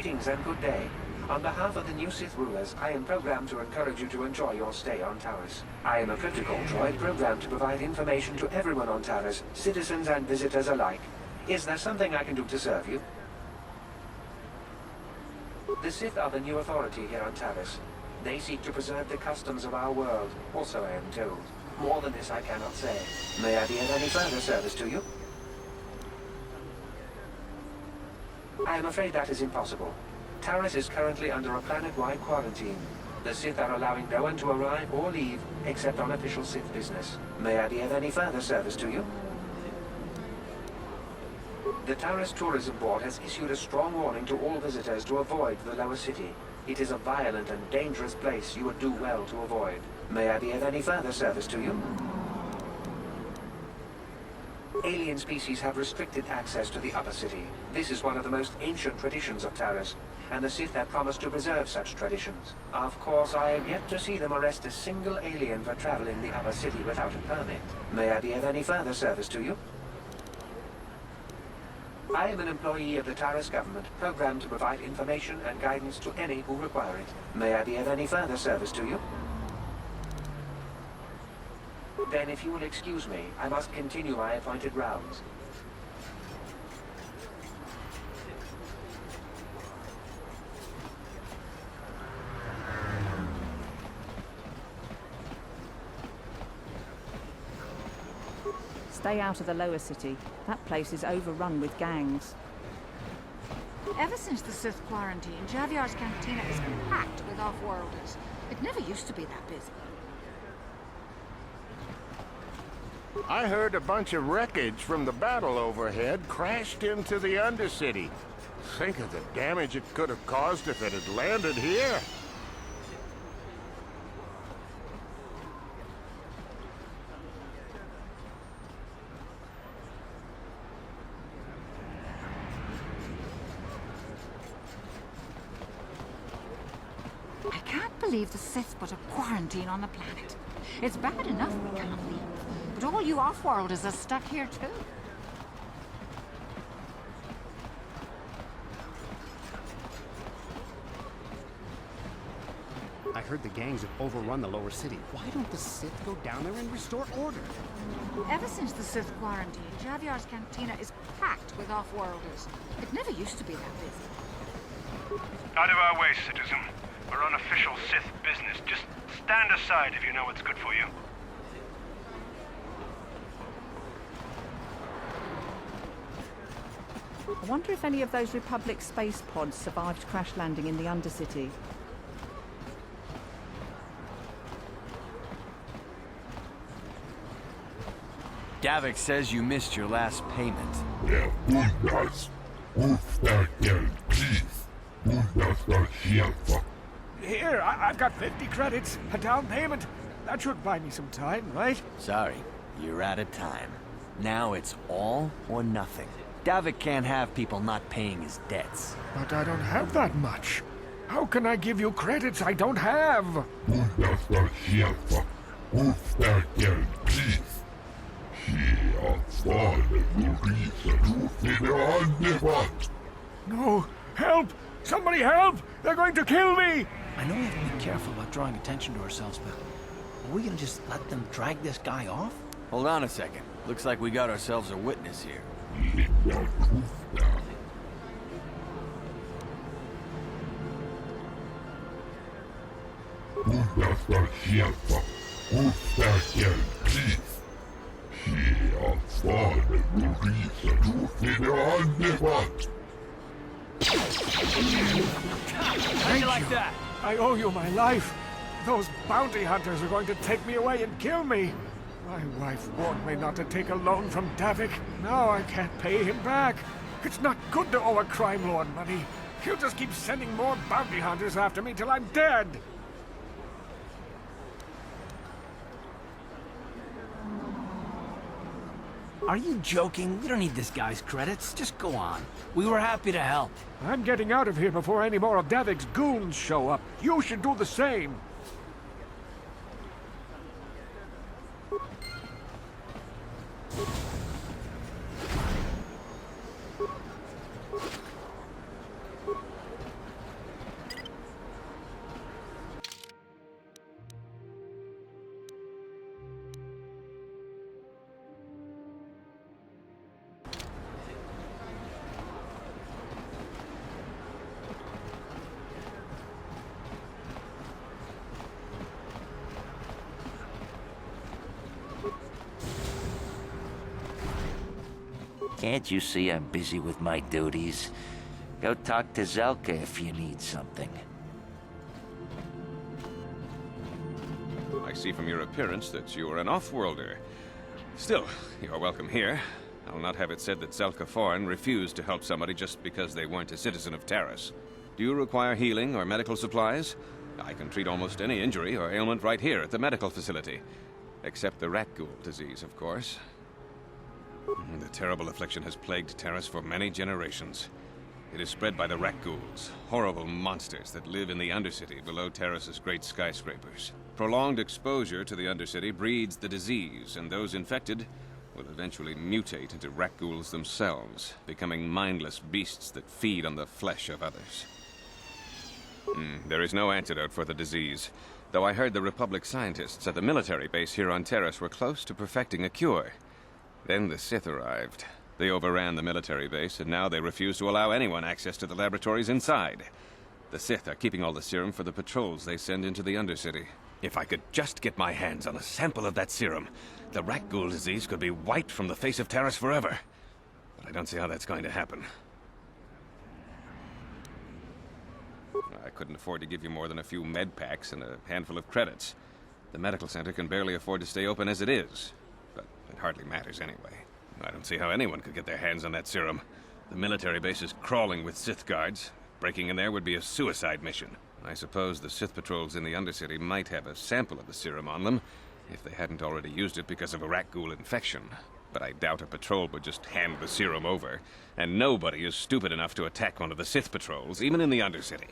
Greetings and good day. On behalf of the new Sith rulers, I am programmed to encourage you to enjoy your stay on Taris. I am a protocol droid programmed to provide information to everyone on Taris, citizens and visitors alike. Is there something I can do to serve you? The Sith are the new authority here on Taris. They seek to preserve the customs of our world, also I am told. More than this I cannot say. May I be of any further service to you? I am afraid that is impossible. Taris is currently under a planet-wide quarantine. The Sith are allowing no one to arrive or leave, except on official Sith business. May I be of any further service to you? The Taris Tourism Board has issued a strong warning to all visitors to avoid the lower city. It is a violent and dangerous place you would do well to avoid. May I be of any further service to you? Alien species have restricted access to the upper city. This is one of the most ancient traditions of Taris, and the Sith have promised to preserve such traditions. Of course, I have yet to see them arrest a single alien for traveling the upper city without a permit. May I be of any further service to you? I am an employee of the Taris government, programmed to provide information and guidance to any who require it. May I be of any further service to you? Then, if you will excuse me, I must continue my appointed rounds. Stay out of the lower city. That place is overrun with gangs. Ever since the Sith quarantine, Javiar's cantina is packed with off-worlders. It never used to be that busy. I heard a bunch of wreckage from the battle overhead crashed into the Undercity. Think of the damage it could have caused if it had landed here. I can't believe the Sith put a quarantine on the planet. It's bad enough we can't leave, but all you off-worlders are stuck here too. I heard the gangs have overrun the lower city. Why don't the Sith go down there and restore order? Ever since the Sith quarantine, Javiar's cantina is packed with off-worlders. It never used to be that busy. Out of our way, citizen. We're on official Sith business. Just stand aside if you know what's good for you. I wonder if any of those Republic space pods survived crash landing in the Undercity. Davik says you missed your last payment. Der Bundes Buchstaben Peace. Bundesverschärfer. Here, I've got 50 credits, a down payment. That should buy me some time, right? Sorry, you're out of time. Now it's all or nothing. Davik can't have people not paying his debts. But I don't have that much. How can I give you credits I don't have? Bundesverschärfer. Buchstaben Peace. No! Help! Somebody help! They're going to kill me! I know we have to be careful about drawing attention to ourselves, but are we gonna just let them drag this guy off? Hold on a second. Looks like we got ourselves a witness here. Bundesverschärfer. Buchstaben Peace. Thank you like that? I owe you my life. Those bounty hunters are going to take me away and kill me. My wife warned me not to take a loan from Davik. Now I can't pay him back. It's not good to owe a crime lord money. He'll just keep sending more bounty hunters after me till I'm dead. Are you joking? We don't need this guy's credits. Just go on. We were happy to help. I'm getting out of here before any more of Davik's goons show up. You should do the same. Can't you see I'm busy with my duties? Go talk to Zelka if you need something. I see from your appearance that you are an off-worlder. Still, you're welcome here. I'll not have it said that Zelka Foreign refused to help somebody just because they weren't a citizen of Taris. Do you require healing or medical supplies? I can treat almost any injury or ailment right here at the medical facility. Except the rat ghoul disease, of course. The terrible affliction has plagued Taris for many generations. It is spread by the rat ghouls, horrible monsters that live in the Undercity below Taris's great skyscrapers. Prolonged exposure to the Undercity breeds the disease, and those infected will eventually mutate into rat ghouls themselves, becoming mindless beasts that feed on the flesh of others. There is no antidote for the disease, though I heard the Republic scientists at the military base here on Taris were close to perfecting a cure. Then the Sith arrived. They overran the military base, and now they refuse to allow anyone access to the laboratories inside. The Sith are keeping all the serum for the patrols they send into the Undercity. If I could just get my hands on a sample of that serum, the rat ghoul disease could be wiped from the face of Taris forever. But I don't see how that's going to happen. I couldn't afford to give you more than a few med packs and a handful of credits. The medical center can barely afford to stay open as it is. But it hardly matters anyway. I don't see how anyone could get their hands on that serum. The military base is crawling with Sith guards. Breaking in there would be a suicide mission. I suppose the Sith patrols in the Undercity might have a sample of the serum on them, if they hadn't already used it because of a rat ghoul infection. But I doubt a patrol would just hand the serum over, and nobody is stupid enough to attack one of the Sith patrols, even in the Undercity.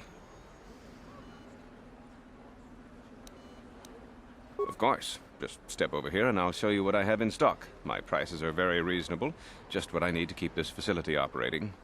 Of course. Just step over here and I'll show you what I have in stock. My prices are very reasonable, just what I need to keep this facility operating.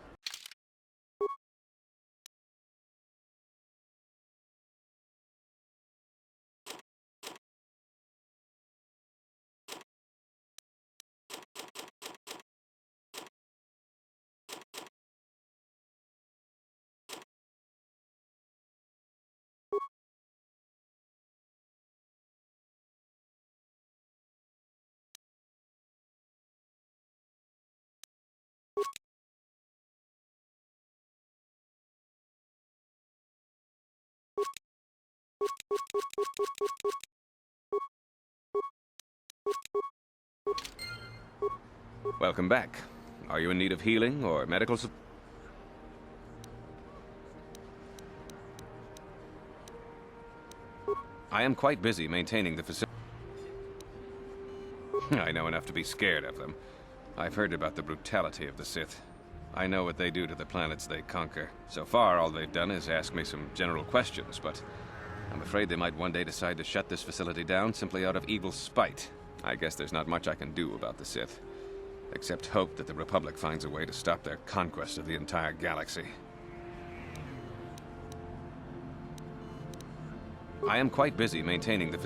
Welcome back. Are you in need of healing or medical support? I am quite busy maintaining the facility. I know enough to be scared of them. I've heard about the brutality of the Sith. I know what they do to the planets they conquer. So far, all they've done is ask me some general questions, but I'm afraid they might one day decide to shut this facility down simply out of evil spite. I guess there's not much I can do about the Sith, except hope that the Republic finds a way to stop their conquest of the entire galaxy. I am quite busy maintaining the...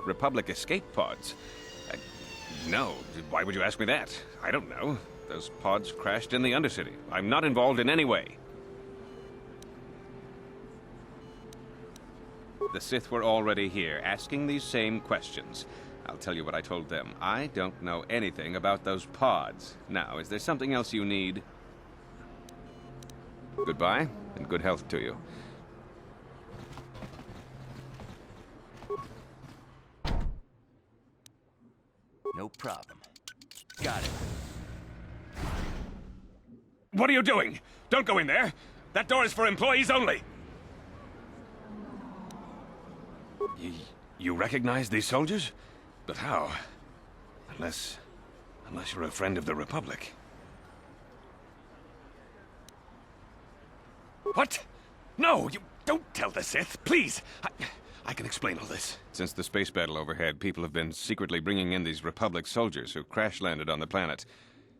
Republic escape pods? No, why would you ask me that? I don't know. Those pods crashed in the Undercity. I'm not involved in any way. The Sith were already here, asking these same questions. I'll tell you what I told them. I don't know anything about those pods. Now, is there something else you need? Goodbye, and good health to you. No problem. Got it. What are you doing? Don't go in there! That door is for employees only! You recognize these soldiers? But how? Unless you're a friend of the Republic. What? No, you don't tell the Sith, please! I can explain all this. Since the space battle overhead, people have been secretly bringing in these Republic soldiers who crash-landed on the planet.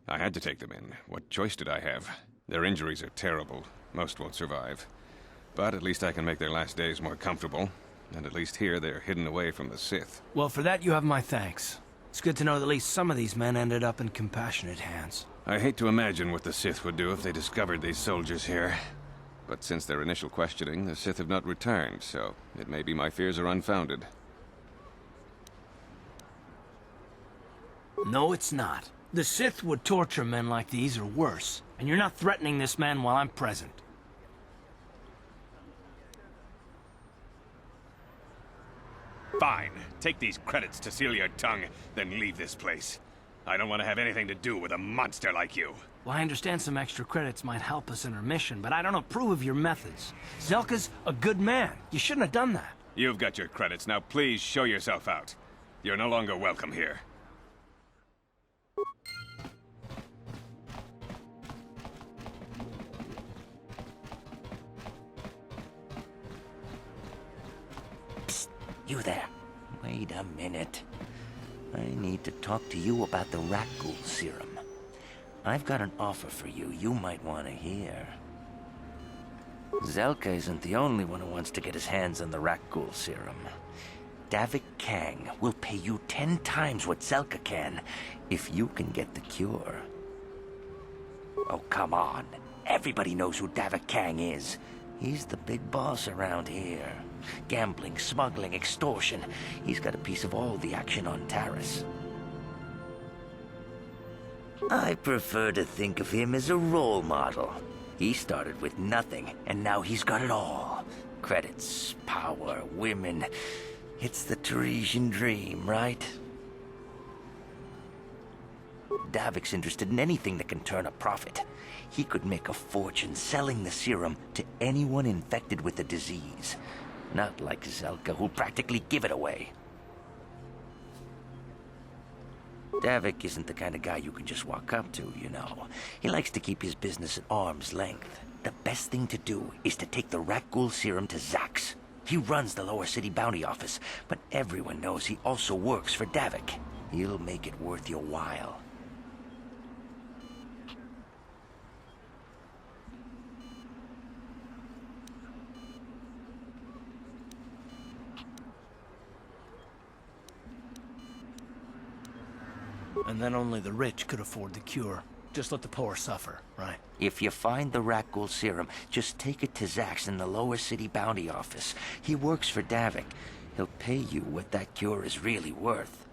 I had to take them in. What choice did I have? Their injuries are terrible. Most won't survive. But at least I can make their last days more comfortable. And at least here, they're hidden away from the Sith. Well, for that you have my thanks. It's good to know that at least some of these men ended up in compassionate hands. I hate to imagine what the Sith would do if they discovered these soldiers here. But since their initial questioning, the Sith have not returned, so it may be my fears are unfounded. No, it's not. The Sith would torture men like these or worse, and you're not threatening this man while I'm present. Fine. Take these credits to seal your tongue, then leave this place. I don't want to have anything to do with a monster like you. Well, I understand some extra credits might help us in our mission, but I don't approve of your methods. Zelka's a good man. You shouldn't have done that. You've got your credits. Now please show yourself out. You're no longer welcome here. You there. Wait a minute. I need to talk to you about the Rakghoul serum. I've got an offer for you might want to hear. Zelka isn't the only one who wants to get his hands on the Rakghoul serum. Davik Kang will pay you 10 times what Zelka can if you can get the cure. Oh, come on. Everybody knows who Davik Kang is. He's the big boss around here. Gambling, smuggling, extortion. He's got a piece of all the action on Taris. I prefer to think of him as a role model. He started with nothing, and now he's got it all. Credits, power, women. It's the Tarisian dream, right? Davik's interested in anything that can turn a profit. He could make a fortune selling the serum to anyone infected with the disease. Not like Zelka, who'll practically give it away. Davik isn't the kind of guy you can just walk up to, you know. He likes to keep his business at arm's length. The best thing to do is to take the Rakghoul serum to Zax. He runs the Lower City Bounty Office, but everyone knows he also works for Davik. He'll make it worth your while. And then only the rich could afford the cure. Just let the poor suffer, right? If you find the Rakghoul serum, just take it to Zax in the Lower City Bounty Office. He works for Davik. He'll pay you what that cure is really worth.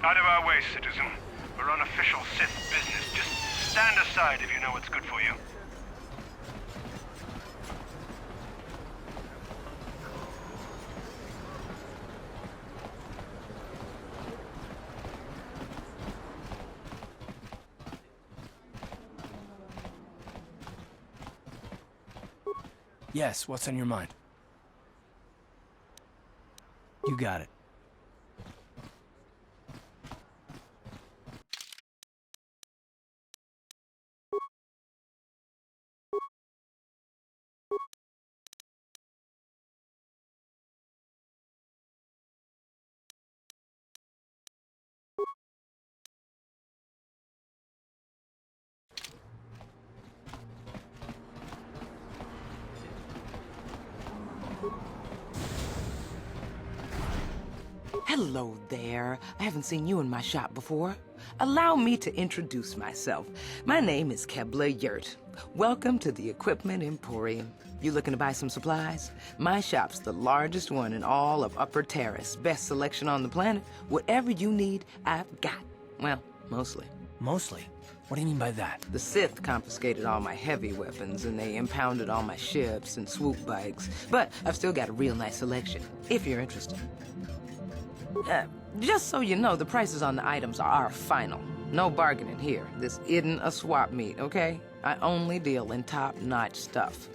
Out of our way, citizen. We're on official Sith business. Just stand aside if you know what's good for you. Yes, what's on your mind? You got it. Hello there. I haven't seen you in my shop before. Allow me to introduce myself. My name is Kebla Yurt. Welcome to the Equipment Emporium. You looking to buy some supplies? My shop's the largest one in all of Upper Terrace. Best selection on the planet. Whatever you need, I've got. Well, mostly. Mostly? What do you mean by that? The Sith confiscated all my heavy weapons, and they impounded all my ships and swoop bikes. But I've still got a real nice selection, if you're interested. Just so you know, the prices on the items are final. No bargaining here. This isn't a swap meet, okay? I only deal in top-notch stuff.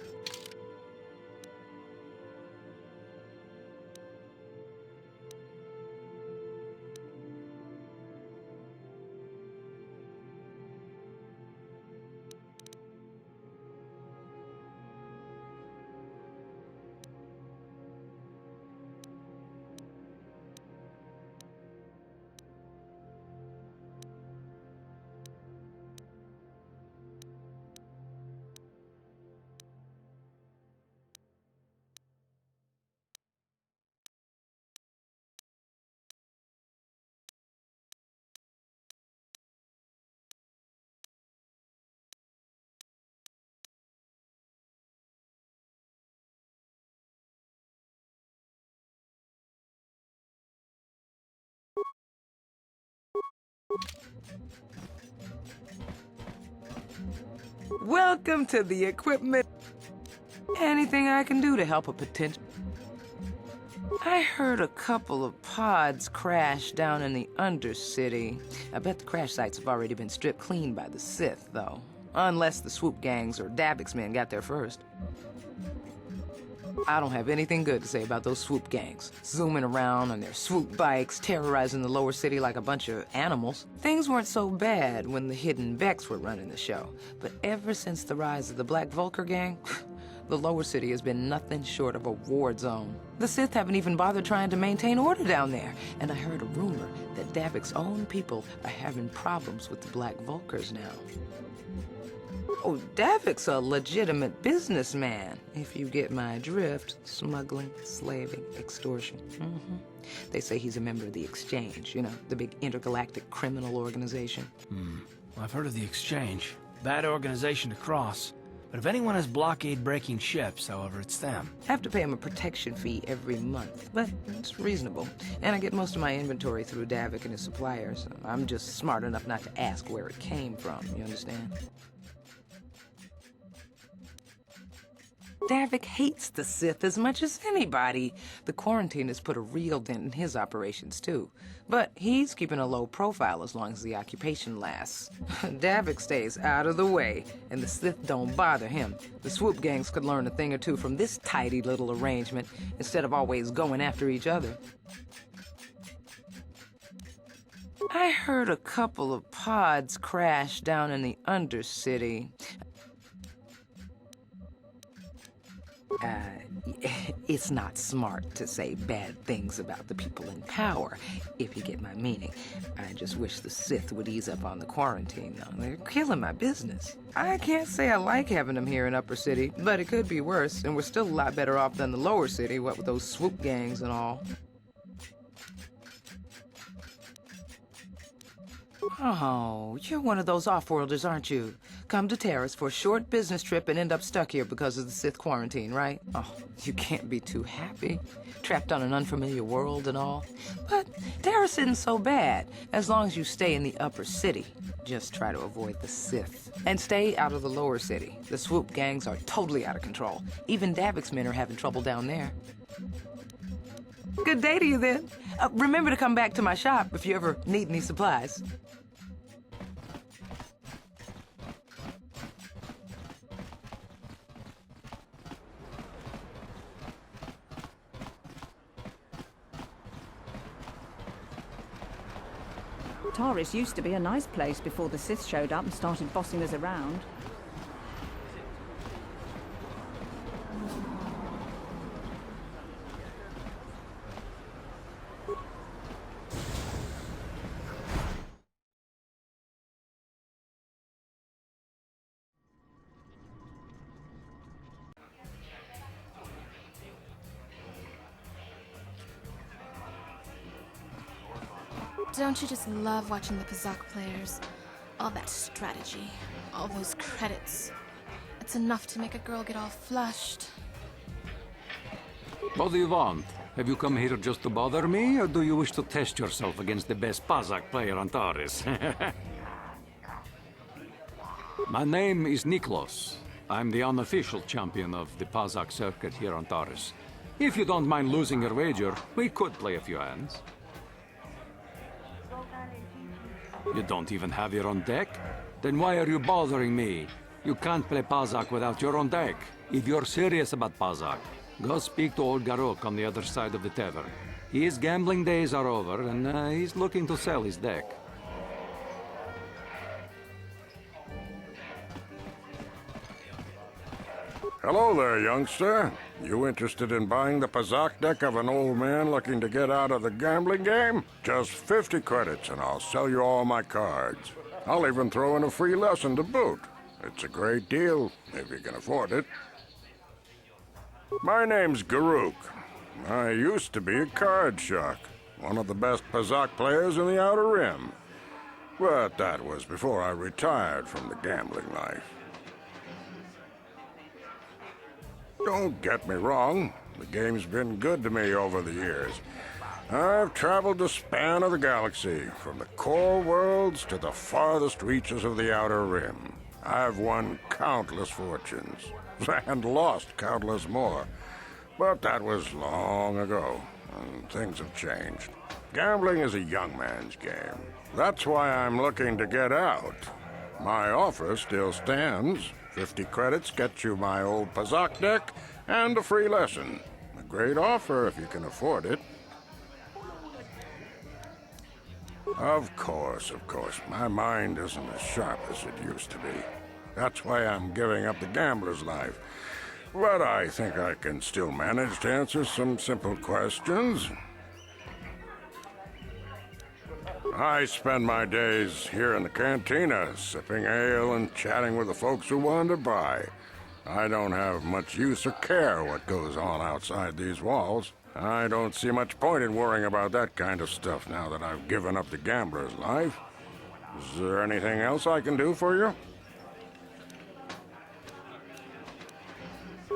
Welcome to the equipment. Anything I can do to help a potential... I heard a couple of pods crash down in the Undercity. I bet the crash sites have already been stripped clean by the Sith, though. Unless the swoop gangs or Davik's men got there first. I don't have anything good to say about those swoop gangs. Zooming around on their swoop bikes, terrorizing the lower city like a bunch of animals. Things weren't so bad when the hidden Vex were running the show. But ever since the rise of the Black Vulcar gang, the lower city has been nothing short of a war zone. The Sith haven't even bothered trying to maintain order down there. And I heard a rumor that Davik's own people are having problems with the Black Vulcars now. Oh, Davik's a legitimate businessman, if you get my drift. Smuggling, slaving, extortion. They say he's a member of the Exchange, you know, the big intergalactic criminal organization. Well, I've heard of the Exchange. Bad organization to cross. But if anyone has blockade-breaking ships, however, it's them. I have to pay him a protection fee every month, but it's reasonable. And I get most of my inventory through Davik and his suppliers. I'm just smart enough not to ask where it came from, you understand? Davik hates the Sith as much as anybody. The quarantine has put a real dent in his operations, too. But he's keeping a low profile as long as the occupation lasts. Davik stays out of the way, and the Sith don't bother him. The swoop gangs could learn a thing or two from this tidy little arrangement, instead of always going after each other. I heard a couple of pods crash down in the Undercity. It's not smart to say bad things about the people in power, if you get my meaning. I just wish the Sith would ease up on the quarantine, though. They're killing my business. I can't say I like having them here in Upper City, but it could be worse, and we're still a lot better off than the Lower City, what with those swoop gangs and all. Oh, you're one of those off-worlders, aren't you? Come to Terrace for a short business trip and end up stuck here because of the Sith quarantine, right? Oh, you can't be too happy. Trapped on an unfamiliar world and all. But Terrace isn't so bad, as long as you stay in the Upper City. Just try to avoid the Sith. And stay out of the Lower City. The swoop gangs are totally out of control. Even Davik's men are having trouble down there. Good day to you, then. Remember to come back to my shop if you ever need any supplies. Taris used to be a nice place before the Sith showed up and started bossing us around. Don't you just love watching the Kazakh players? All that strategy, all those credits. That's enough to make a girl get all flushed. What do you want? Have you come here just to bother me, or do you wish to test yourself against the best Pazak player on Taris? My name is Niklos. I'm the unofficial champion of the Pazak circuit here on Taris. If you don't mind losing your wager, we could play a few hands. You don't even have your own deck? Then why are you bothering me? You can't play Pazak without your own deck. If you're serious about Pazak, go speak to old Garok on the other side of the tavern. His gambling days are over, and he's looking to sell his deck. Hello there, youngster. You interested in buying the Pazak deck of an old man looking to get out of the gambling game? Just 50 credits and I'll sell you all my cards. I'll even throw in a free lesson to boot. It's a great deal, if you can afford it. My name's Garuk. I used to be a card shark, one of the best Pazak players in the Outer Rim. But that was before I retired from the gambling life. Don't get me wrong, the game's been good to me over the years. I've traveled the span of the galaxy, from the core worlds to the farthest reaches of the Outer Rim. I've won countless fortunes, and lost countless more. But that was long ago, and things have changed. Gambling is a young man's game. That's why I'm looking to get out. My offer still stands. 50 credits gets you my old Pazak deck and a free lesson. A great offer if you can afford it. Of course. My mind isn't as sharp as it used to be. That's why I'm giving up the gambler's life. But I think I can still manage to answer some simple questions. I spend my days here in the cantina, sipping ale and chatting with the folks who wander by. I don't have much use or care what goes on outside these walls. I don't see much point in worrying about that kind of stuff now that I've given up the gambler's life. Is there anything else I can do for you?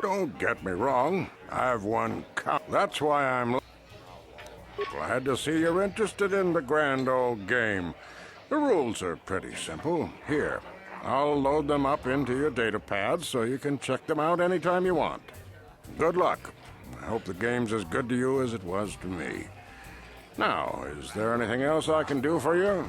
Don't get me wrong. I've won That's why I'm glad to see you're interested in the grand old game. The rules are pretty simple. Here, I'll load them up into your data pads so you can check them out anytime you want. Good luck. I hope the game's as good to you as it was to me. Now, is there anything else I can do for you?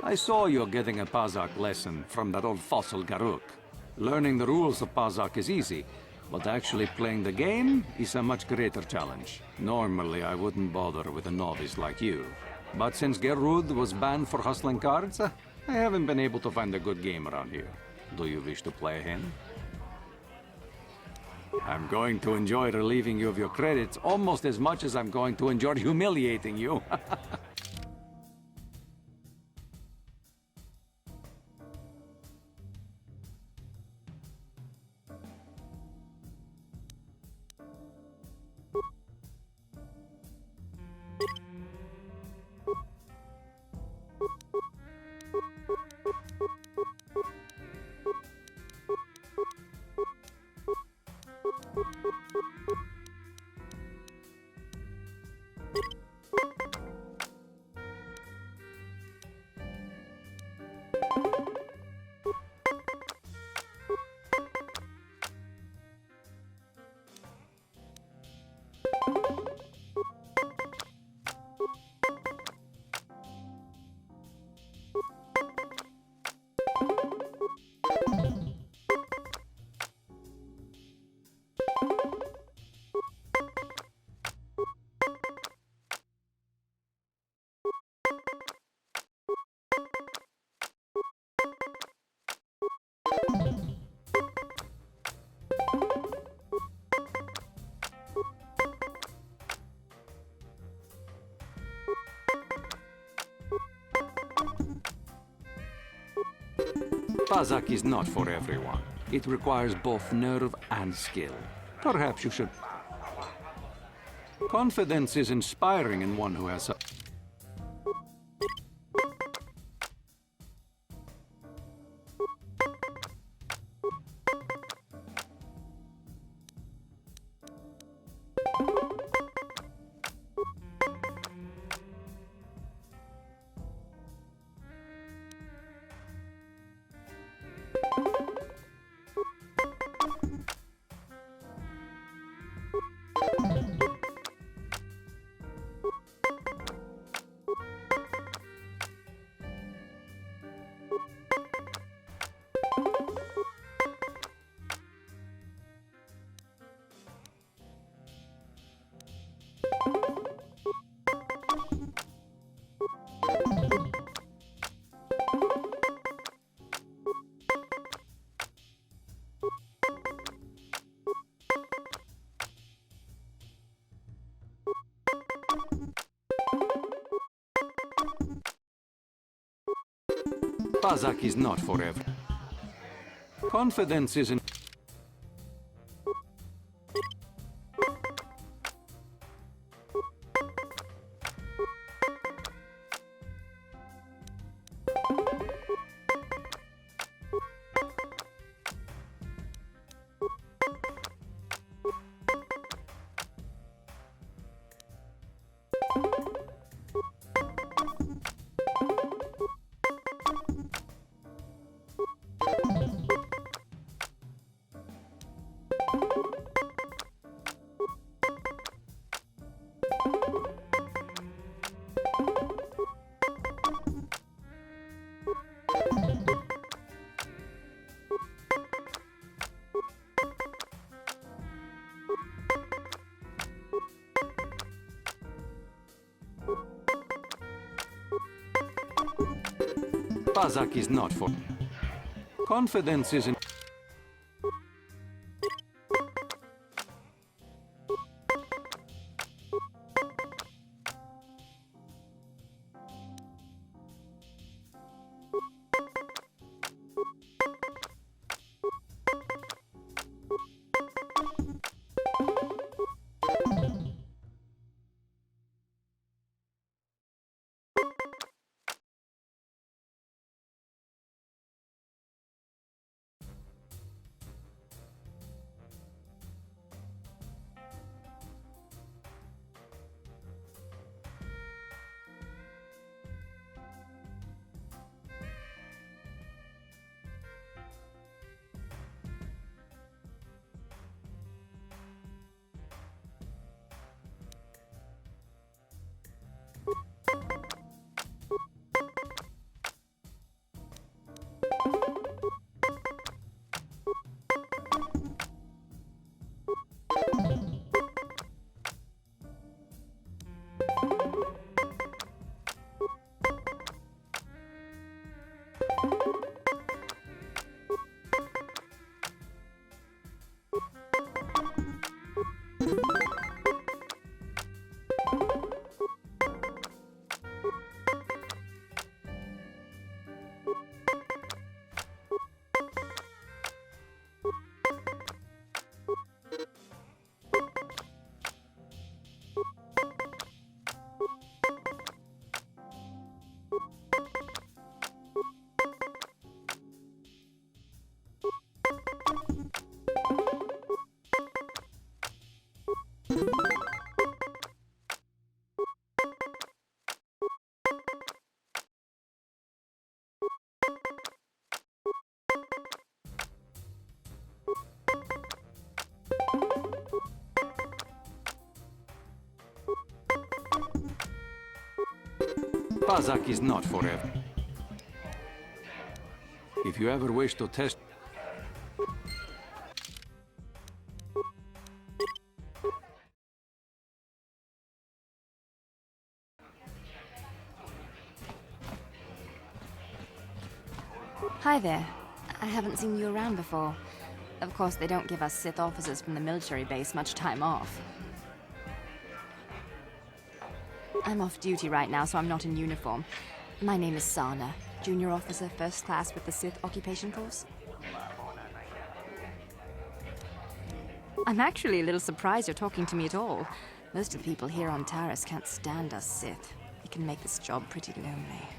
I saw you getting a Pazak lesson from that old fossil Garuk. Learning the rules of Pazak is easy, but actually playing the game is a much greater challenge. Normally, I wouldn't bother with a novice like you. But since Gerud was banned for hustling cards, I haven't been able to find a good game around here. Do you wish to play a hand? I'm going to enjoy relieving you of your credits almost as much as I'm going to enjoy humiliating you. Pazak is not for everyone. It requires both nerve and skill. Perhaps you should... Confidence is inspiring in one who has a... Pazak is not forever. Confidence isn't... Pazak is not for... Confidence isn't... Pazak is not forever. If you ever wish to test... Hi there. I haven't seen you around before. Of course, they don't give us Sith officers from the military base much time off. I'm off duty right now, so I'm not in uniform. My name is Sana, junior officer, first class with the Sith Occupation Force. I'm actually a little surprised you're talking to me at all. Most of the people here on Taris can't stand us Sith. It can make this job pretty lonely.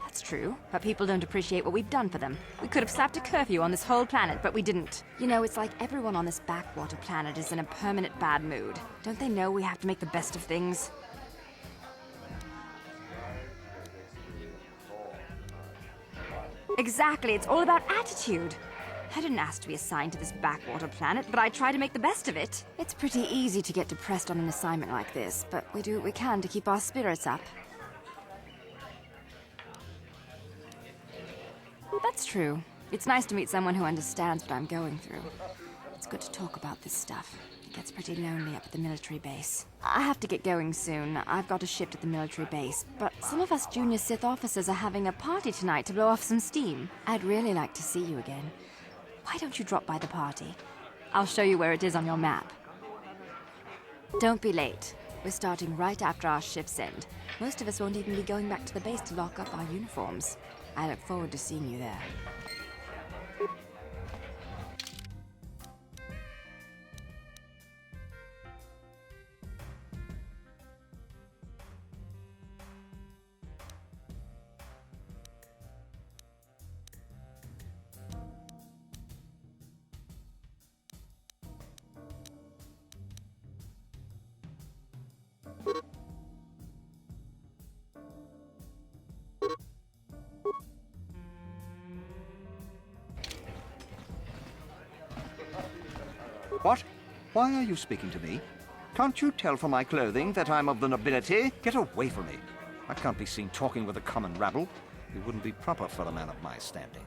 That's true, but people don't appreciate what we've done for them. We could have slapped a curfew on this whole planet, but we didn't. You know, it's like everyone on this backwater planet is in a permanent bad mood. Don't they know we have to make the best of things? Exactly, it's all about attitude. I didn't ask to be assigned to this backwater planet, but I try to make the best of it. It's pretty easy to get depressed on an assignment like this, but we do what we can to keep our spirits up. That's true. It's nice to meet someone who understands what I'm going through. It's good to talk about this stuff. It gets pretty lonely up at the military base. I have to get going soon. I've got a shift at the military base, but some of us junior Sith officers are having a party tonight to blow off some steam. I'd really like to see you again. Why don't you drop by the party? I'll show you where it is on your map. Don't be late. We're starting right after our shifts end. Most of us won't even be going back to the base to lock up our uniforms. I look forward to seeing you there. What? Why are you speaking to me? Can't you tell from my clothing that I'm of the nobility? Get away from me. I can't be seen talking with a common rabble. It wouldn't be proper for a man of my standing.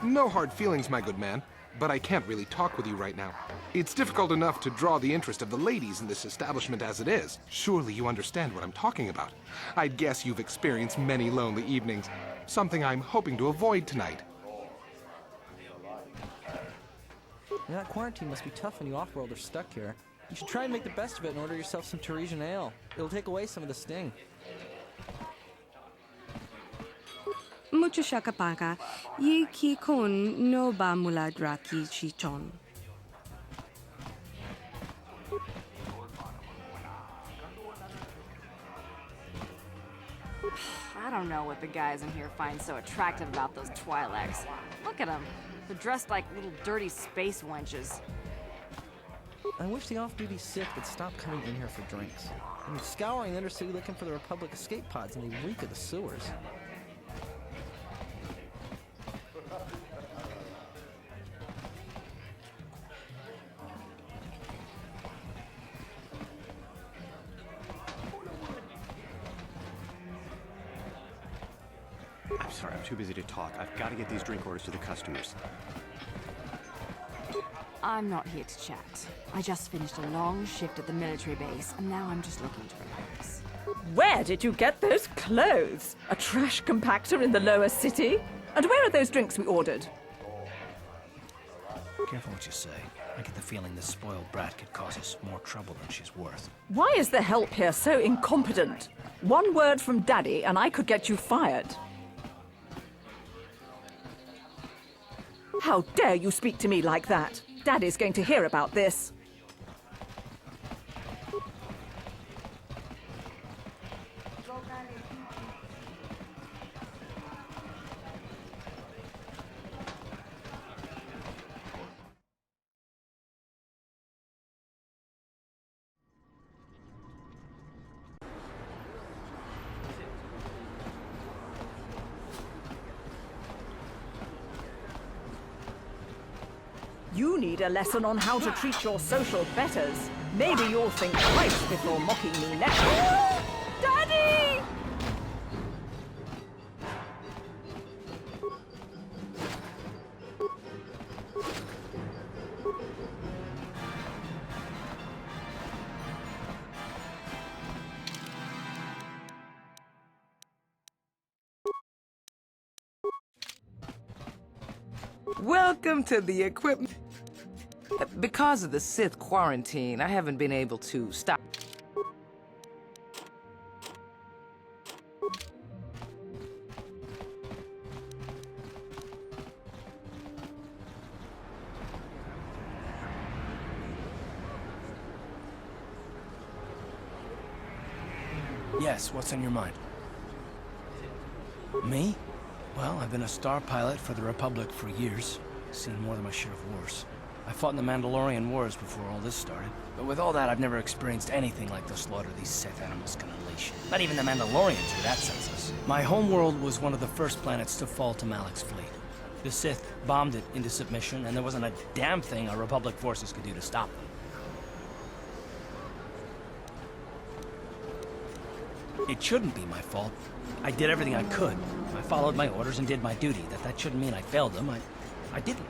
No hard feelings, my good man, but I can't really talk with you right now. It's difficult enough to draw the interest of the ladies in this establishment as it is. Surely you understand what I'm talking about. I'd guess you've experienced many lonely evenings, something I'm hoping to avoid tonight. Yeah, that quarantine must be tough when you off-worlders stuck here. You should try and make the best of it and order yourself some Teresian ale. It'll take away some of the sting. Mucho shakapaka, yi ki kon no ba muladra ki chichon. I don't know what the guys in here find so attractive about those Twi'leks. Look at them. They're dressed like little dirty space wenches. I wish the off-duty Sith would stop coming in here for drinks. I'm scouring the Undercity looking for the Republic escape pods, and they reek of the sewers. I'm sorry, I'm too busy to talk. I've got to get these drink orders to the customers. I'm not here to chat. I just finished a long shift at the military base, and now I'm just looking to relax. Where did you get those clothes? A trash compactor in the lower city? And where are those drinks we ordered? Careful what you say. I get the feeling this spoiled brat could cause us more trouble than she's worth. Why is the help here so incompetent? One word from Daddy and I could get you fired. How dare you speak to me like that? Daddy's going to hear about this. You need a lesson on how to treat your social betters. Maybe you'll think twice before mocking me next. Daddy! Welcome to the equipment. Because of the Sith quarantine, I haven't been able to stop. Yes, what's on your mind? Me? Well, I've been a star pilot for the Republic for years. Seen more than my share of wars. I fought in the Mandalorian Wars before all this started. But with all that, I've never experienced anything like the slaughter these Sith animals can unleash. Not even the Mandalorians were that senseless. My homeworld was one of the first planets to fall to Malak's fleet. The Sith bombed it into submission, and there wasn't a damn thing our Republic forces could do to stop them. It shouldn't be my fault. I did everything I could. I followed my orders and did my duty. That shouldn't mean I failed them. I didn't.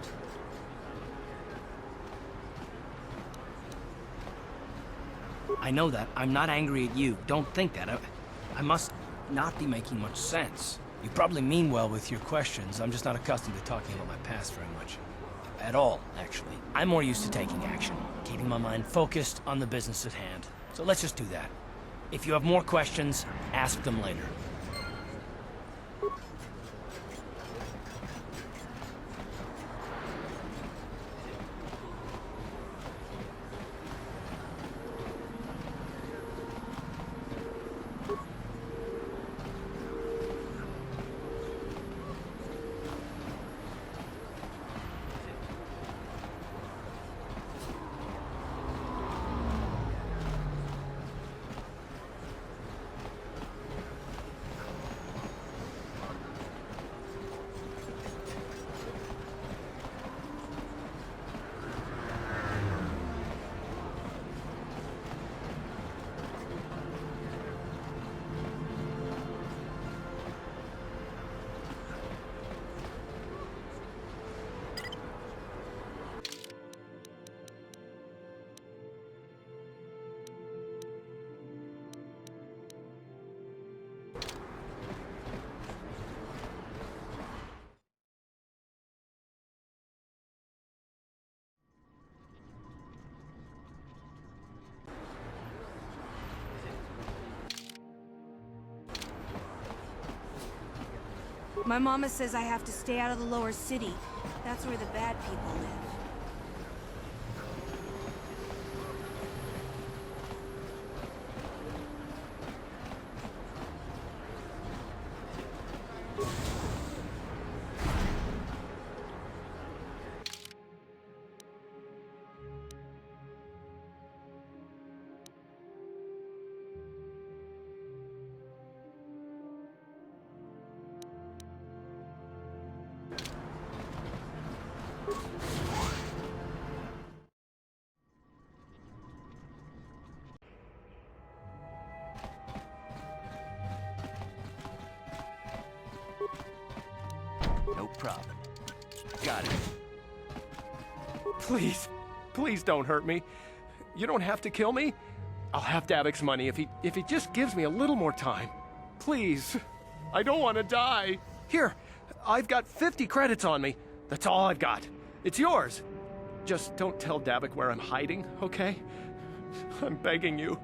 I know that. I'm not angry at you. Don't think that. I must not be making much sense. You probably mean well with your questions. I'm just not accustomed to talking about my past very much. At all, actually. I'm more used to taking action, keeping my mind focused on the business at hand. So let's just do that. If you have more questions, ask them later. My mama says I have to stay out of the lower city. That's where the bad people live. No problem. Got it. Please, please don't hurt me. You don't have to kill me. I'll have Davik's money if he just gives me a little more time. Please. I don't want to die. Here, I've got 50 credits on me. That's all I've got. It's yours. Just don't tell Davik where I'm hiding, okay? I'm begging you.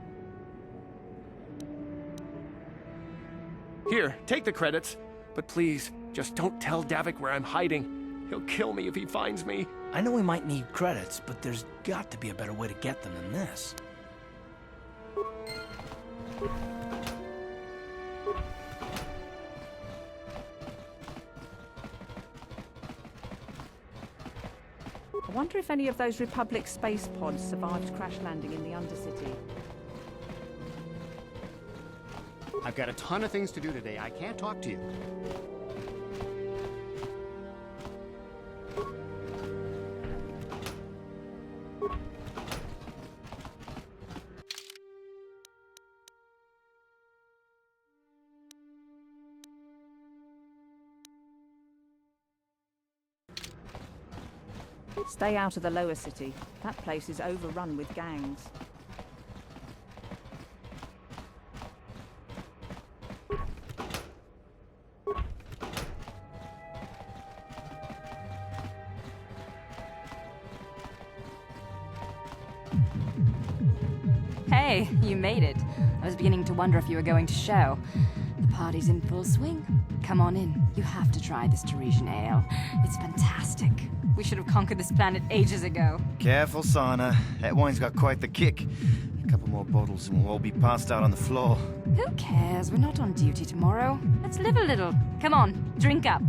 Here, take the credits. But please, just don't tell Davik where I'm hiding. He'll kill me if he finds me. I know we might need credits, but there's got to be a better way to get them than this. I wonder if any of those Republic space pods survived crash landing in the Undercity. I've got a ton of things to do today. I can't talk to you. Stay out of the lower city. That place is overrun with gangs. Hey, you made it. I was beginning to wonder if you were going to show. The party's in full swing. Come on in. You have to try this Teresian ale. It's fantastic. We should have conquered this planet ages ago. Careful, Sana. That wine's got quite the kick. A couple more bottles and we'll all be passed out on the floor. Who cares? We're not on duty tomorrow. Let's live a little. Come on, drink up.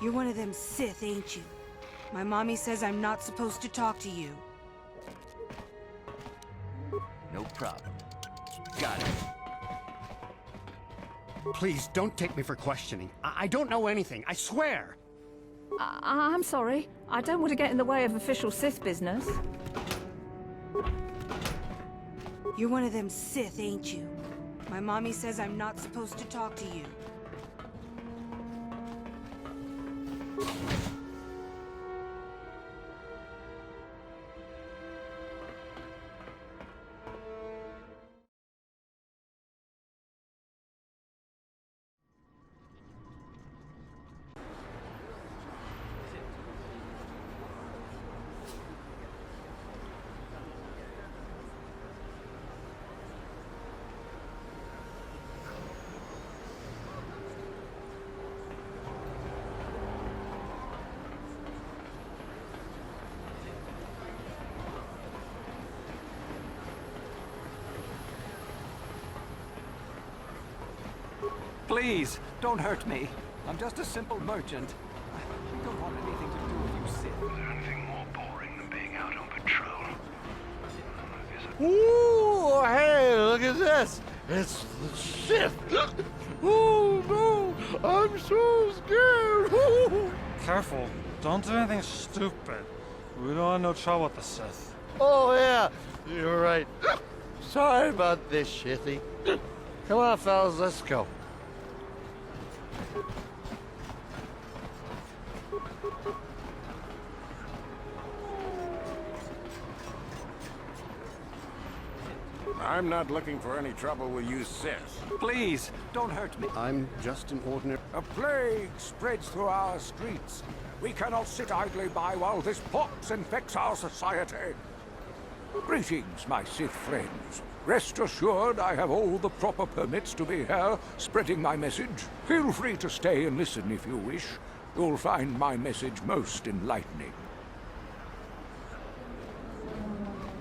You're one of them Sith, ain't you? My mommy says I'm not supposed to talk to you. No problem. Got it. Please, don't take me for questioning. I don't know anything, I swear! I'm sorry. I don't want to get in the way of official Sith business. You're one of them Sith, ain't you? My mommy says I'm not supposed to talk to you. Please, don't hurt me. I'm just a simple merchant. I don't want anything to do with you, Sith. Is there anything more boring than being out on patrol? Ooh, hey, look at this. It's the Sith. Oh, no, I'm so scared. Ooh. Careful. Don't do anything stupid. We don't want no trouble with the Sith. Oh, yeah, you're right. Sorry about this, Shithy. Come on, fellas, let's go. I'm not looking for any trouble with you, Sith. Please, don't hurt me. I'm just an ordinary... A plague spreads through our streets. We cannot sit idly by while this pox infects our society. Greetings, my Sith friends. Rest assured I have all the proper permits to be here, spreading my message. Feel free to stay and listen if you wish. You'll find my message most enlightening.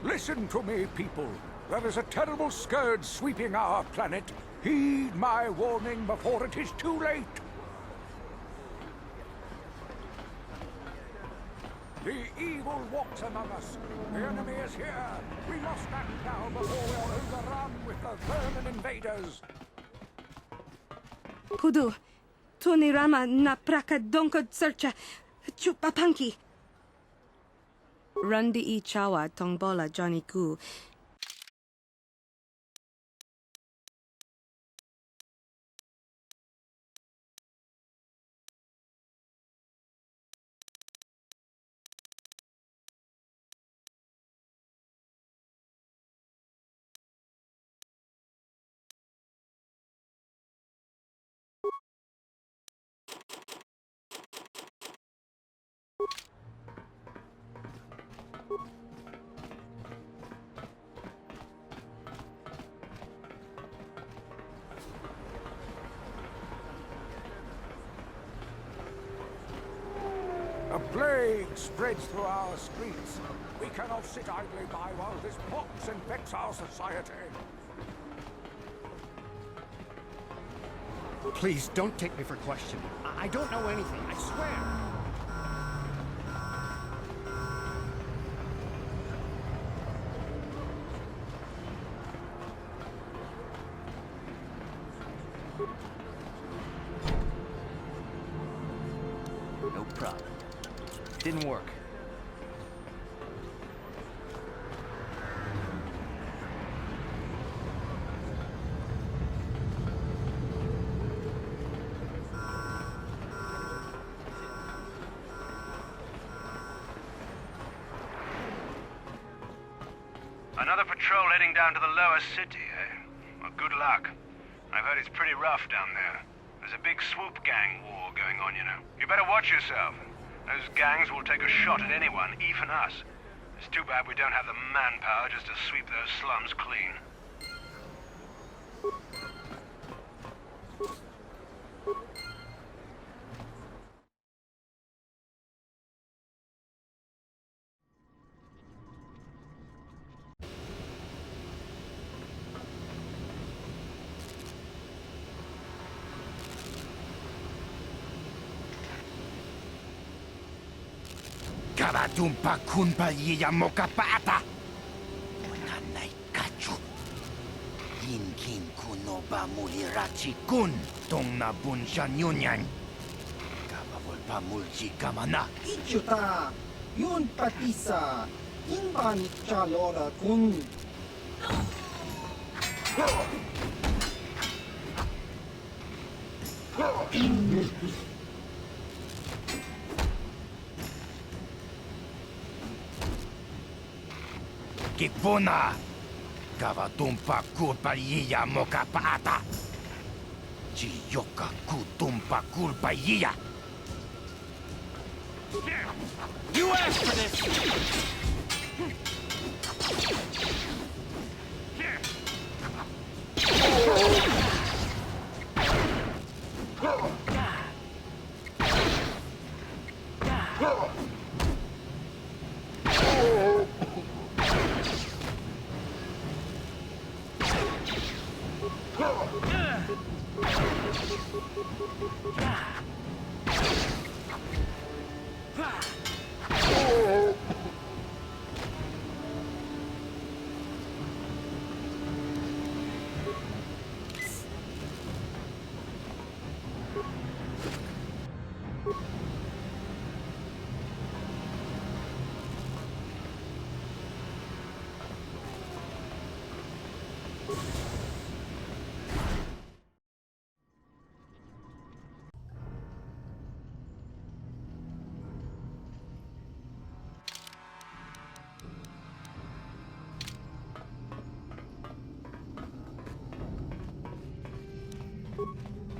Listen to me, people. There is a terrible scourge sweeping our planet. Heed my warning before it is too late. The evil walks among us. The enemy is here. We must act now before we are overrun with the vermin invaders. Kudu, Tunirama na praka donkod searcha chupapanki. Rundi I chawa tongbola Johnny Gu. A plague spreads through our streets. We cannot sit idly by while this pox infects our society. Please, don't take me for questioning. I don't know anything, I swear. No problem. Didn't work. Another patrol heading down to the lower city, eh? Well, good luck. I've heard it's pretty rough down there. There's a big swoop gang war going on, you know. You better watch yourself. Those gangs will take a shot at anyone, even us. It's too bad we don't have the manpower just to sweep those slums clean. Kavatumpa kunpa yiya mokapata. Unanay kachu. Yinkin kunoba mulirachi kun. Tong na bunsha nyunyan. Kavavulpa mulchi kamana. Ichuta, yun patisa, inban chalora kun. Kipuna! Kavatumpa kulpa yiya mokapata! Chiyoka kutumpa kulpa yiya! You asked for this!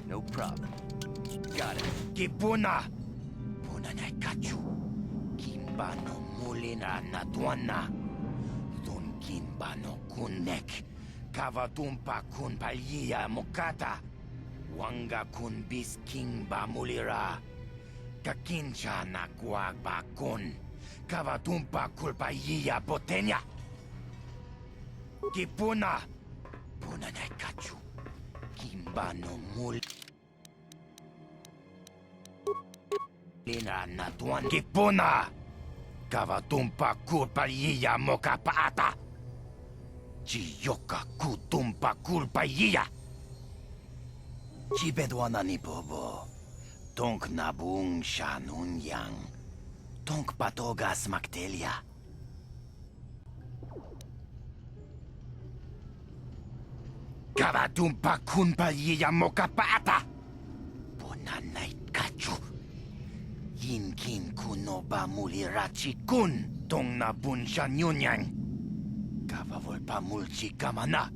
No problem. Got it. Kipuna! Puna na kachu. Kimba no mulina na tuana. Don kimba no kunek. Kavatumpa kun palya mokata. Wanga kun bis kimba mulira. Kakincha na kuagba kun. Kavatumpa kulpaya botenya. Kipuna! Puna na kachu. Kimba no mul... Lina na tuan Kipuna! Kavatumpa kulpaya mokapata! Chiyoka kutumpa kulpaya! Chibedwana ni bobo. Tonk nabung shanunyang. Tonk patogas maktelia. Kavatumpa kunpalya mokapata! Punanay kachu. Yinkin kunoba mulirachi kun. Tong na bunsha nyunyan. Kavavolpa mulchi kamana.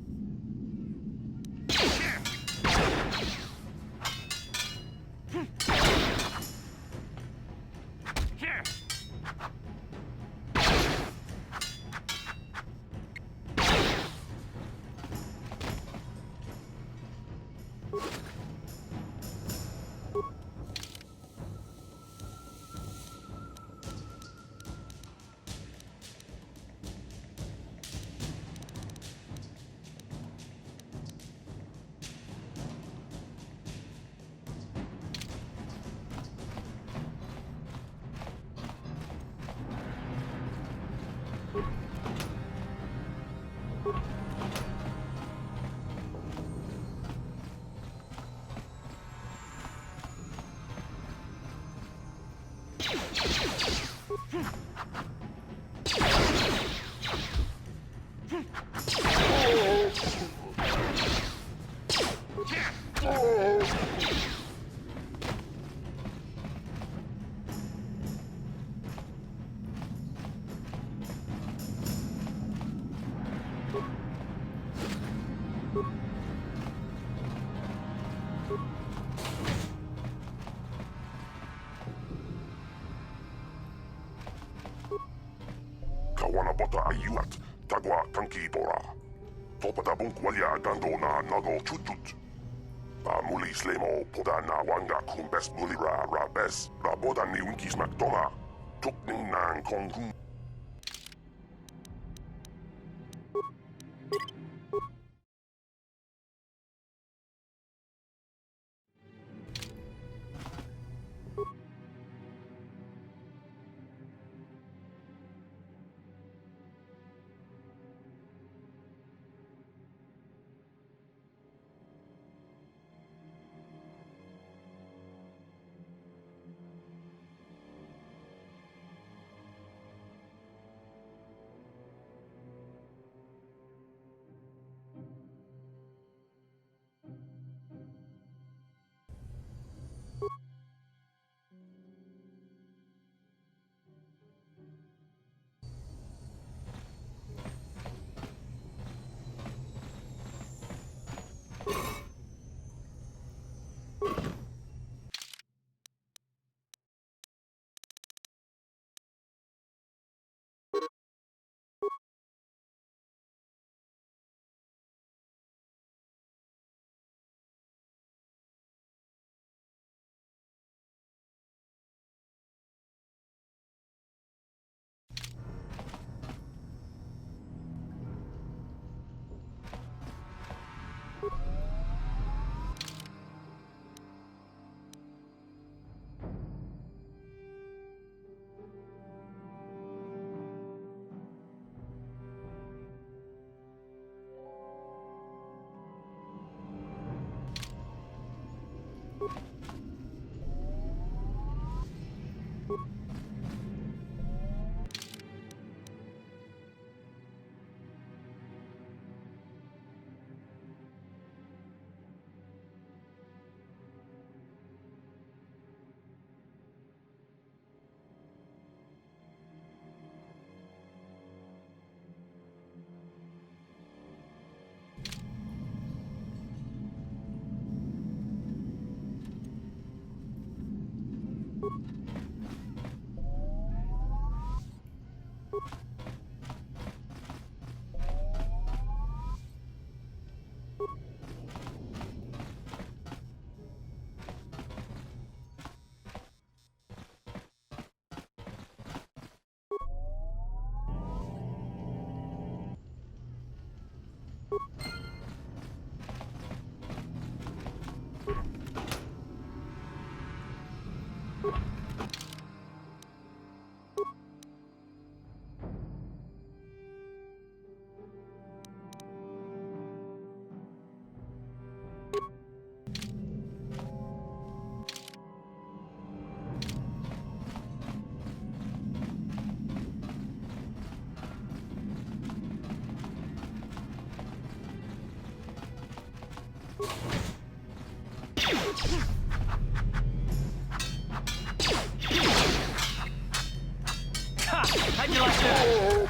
Kawanabota ayuat, tagwa kankibora. Topada bunkwalia gando na nago chutut. Ba muli slemo poda na wanga kumbes mulira rabes. Raboda ni unkis maktoma. Tukning nang kongkung. How'd you like that?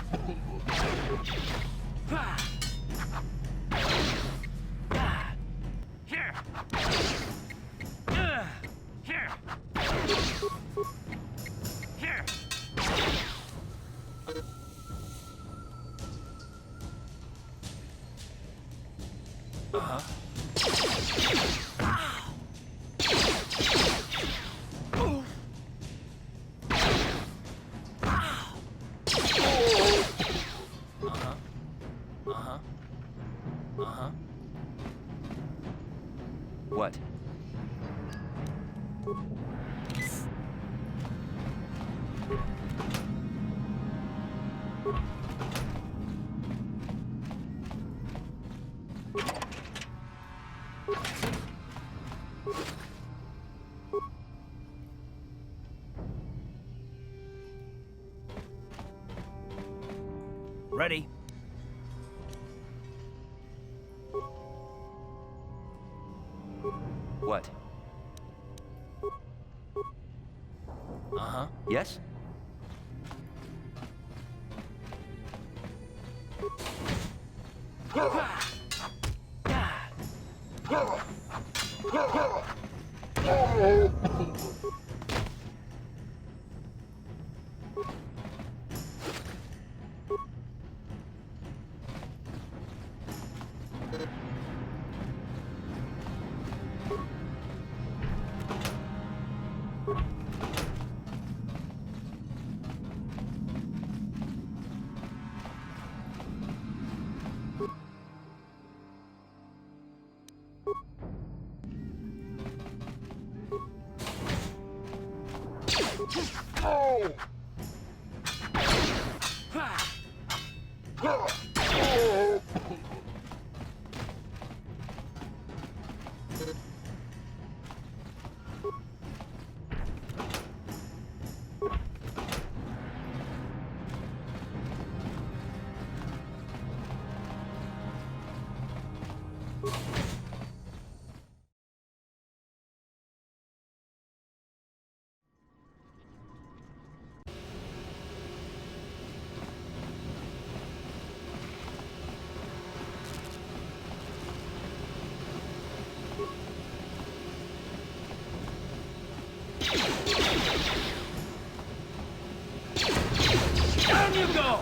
Here. Here. Here. Uh-huh. What? Ready? What? Uh-huh. Yes? Down you go!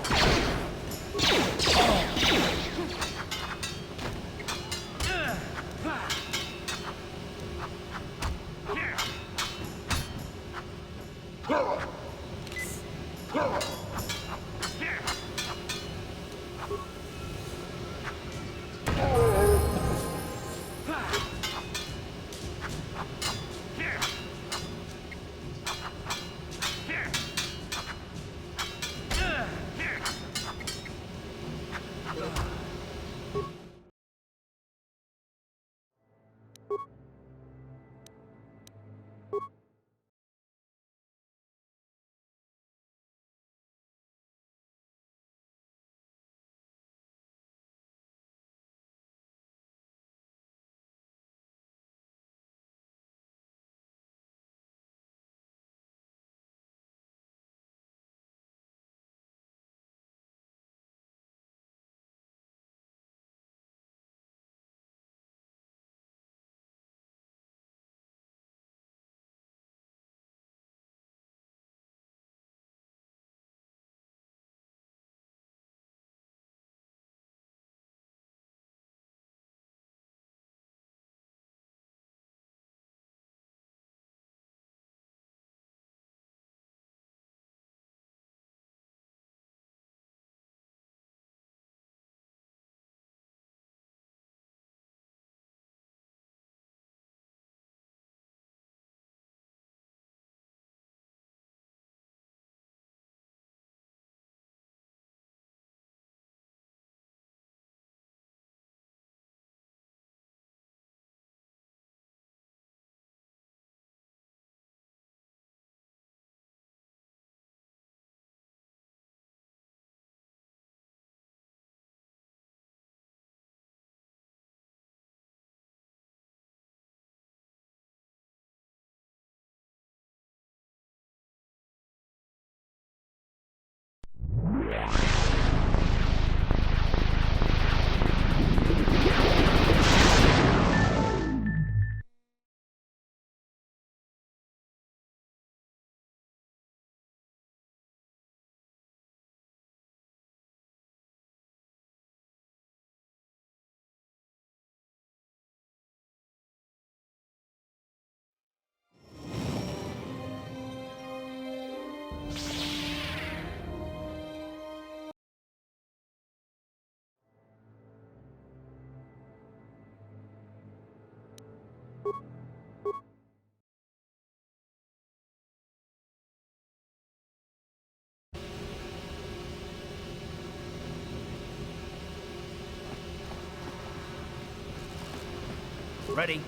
Ready?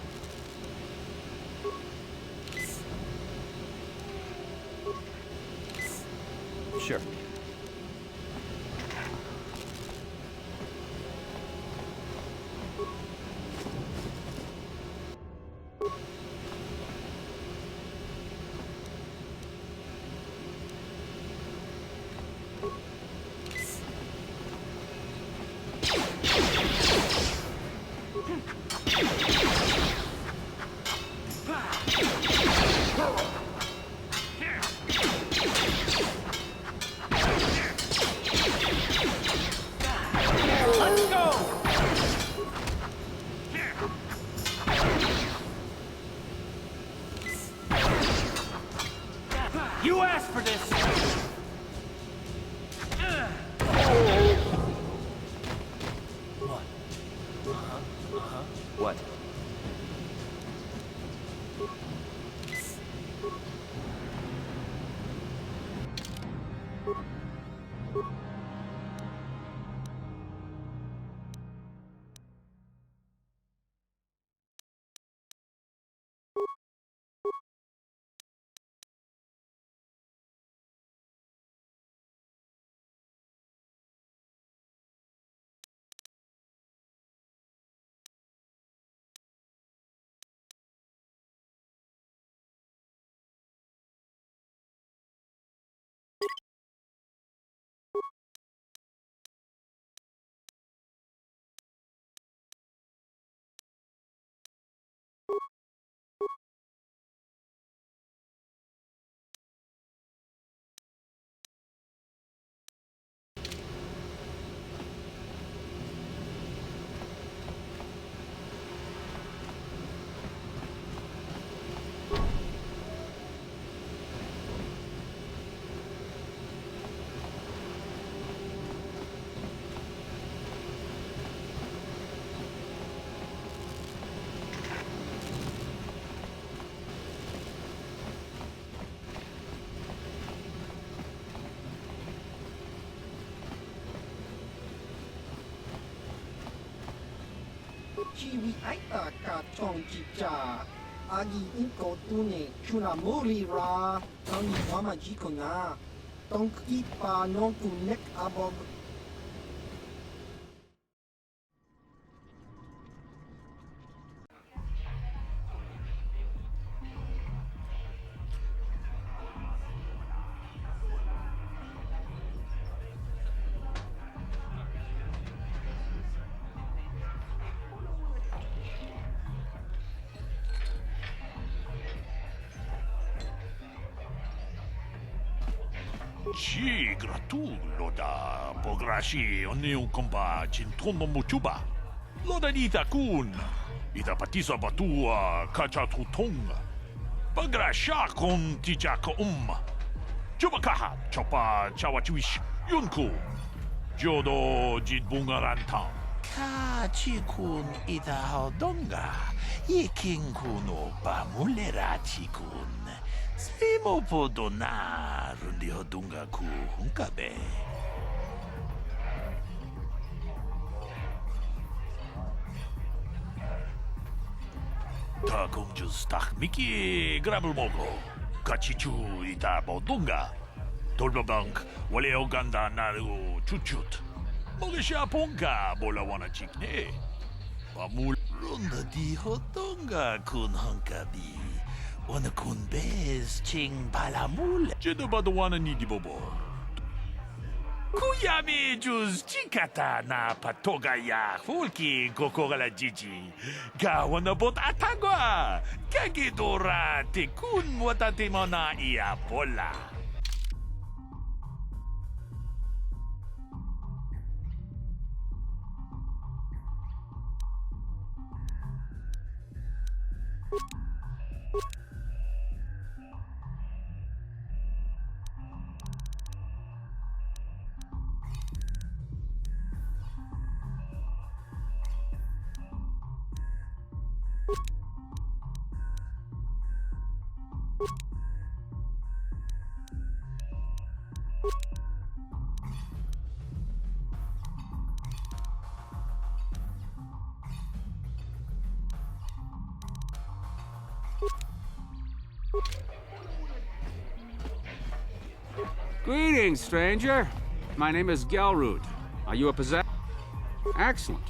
Sure. Let's go! You asked for this! What? What? Chiwi aita ka chong chicha. Agi inko tune chuna muri ra. Tangi mama jiko na. Tong ipa non ku nek abog. Ci gratullo da pograshi onneun komba cintono mochuba. Loda nita kun. Ita patisa batua kacha tutong. Pagrasha kon tijaka Chuba kaha chopa chawachuish yunku. Jodo jitbungarantang. Ka chikun ita hodonga. Ikin kuno pamulera chikun. Simo podona rundi hodunga ku hunkabe. Ta kumjus tak miki grabul mogo. Kachichu ita bodunga. Tolbabank wale oganda naru chuchut. Mogesha ponga bola wana chikne. Pamul Runda di hodonga kun hunkabi. Wana kun bez ching palamul. Jeda badawana ni di bobo. Kuyami juz chikata na patoga ya fulki kokora jiji. Gawana bot atagwa. Kagidora te kun watate mona ia pola. Greetings, stranger. My name is Gelrud. Are you a possessor? Excellent.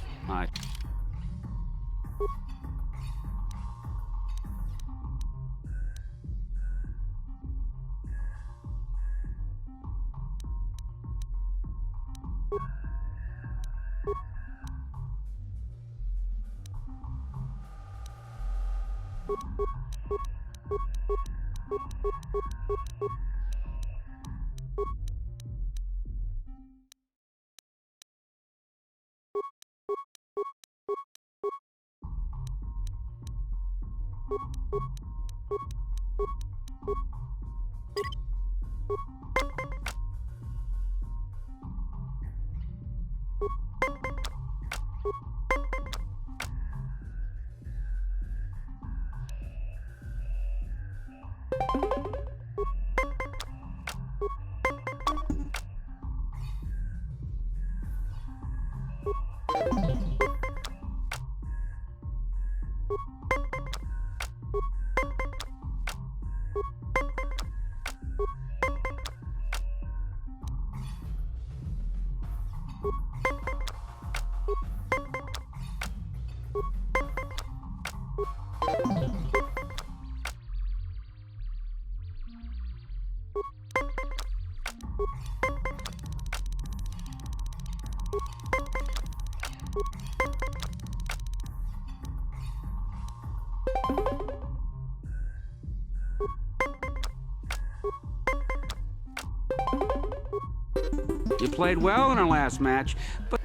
You played well in our last match, but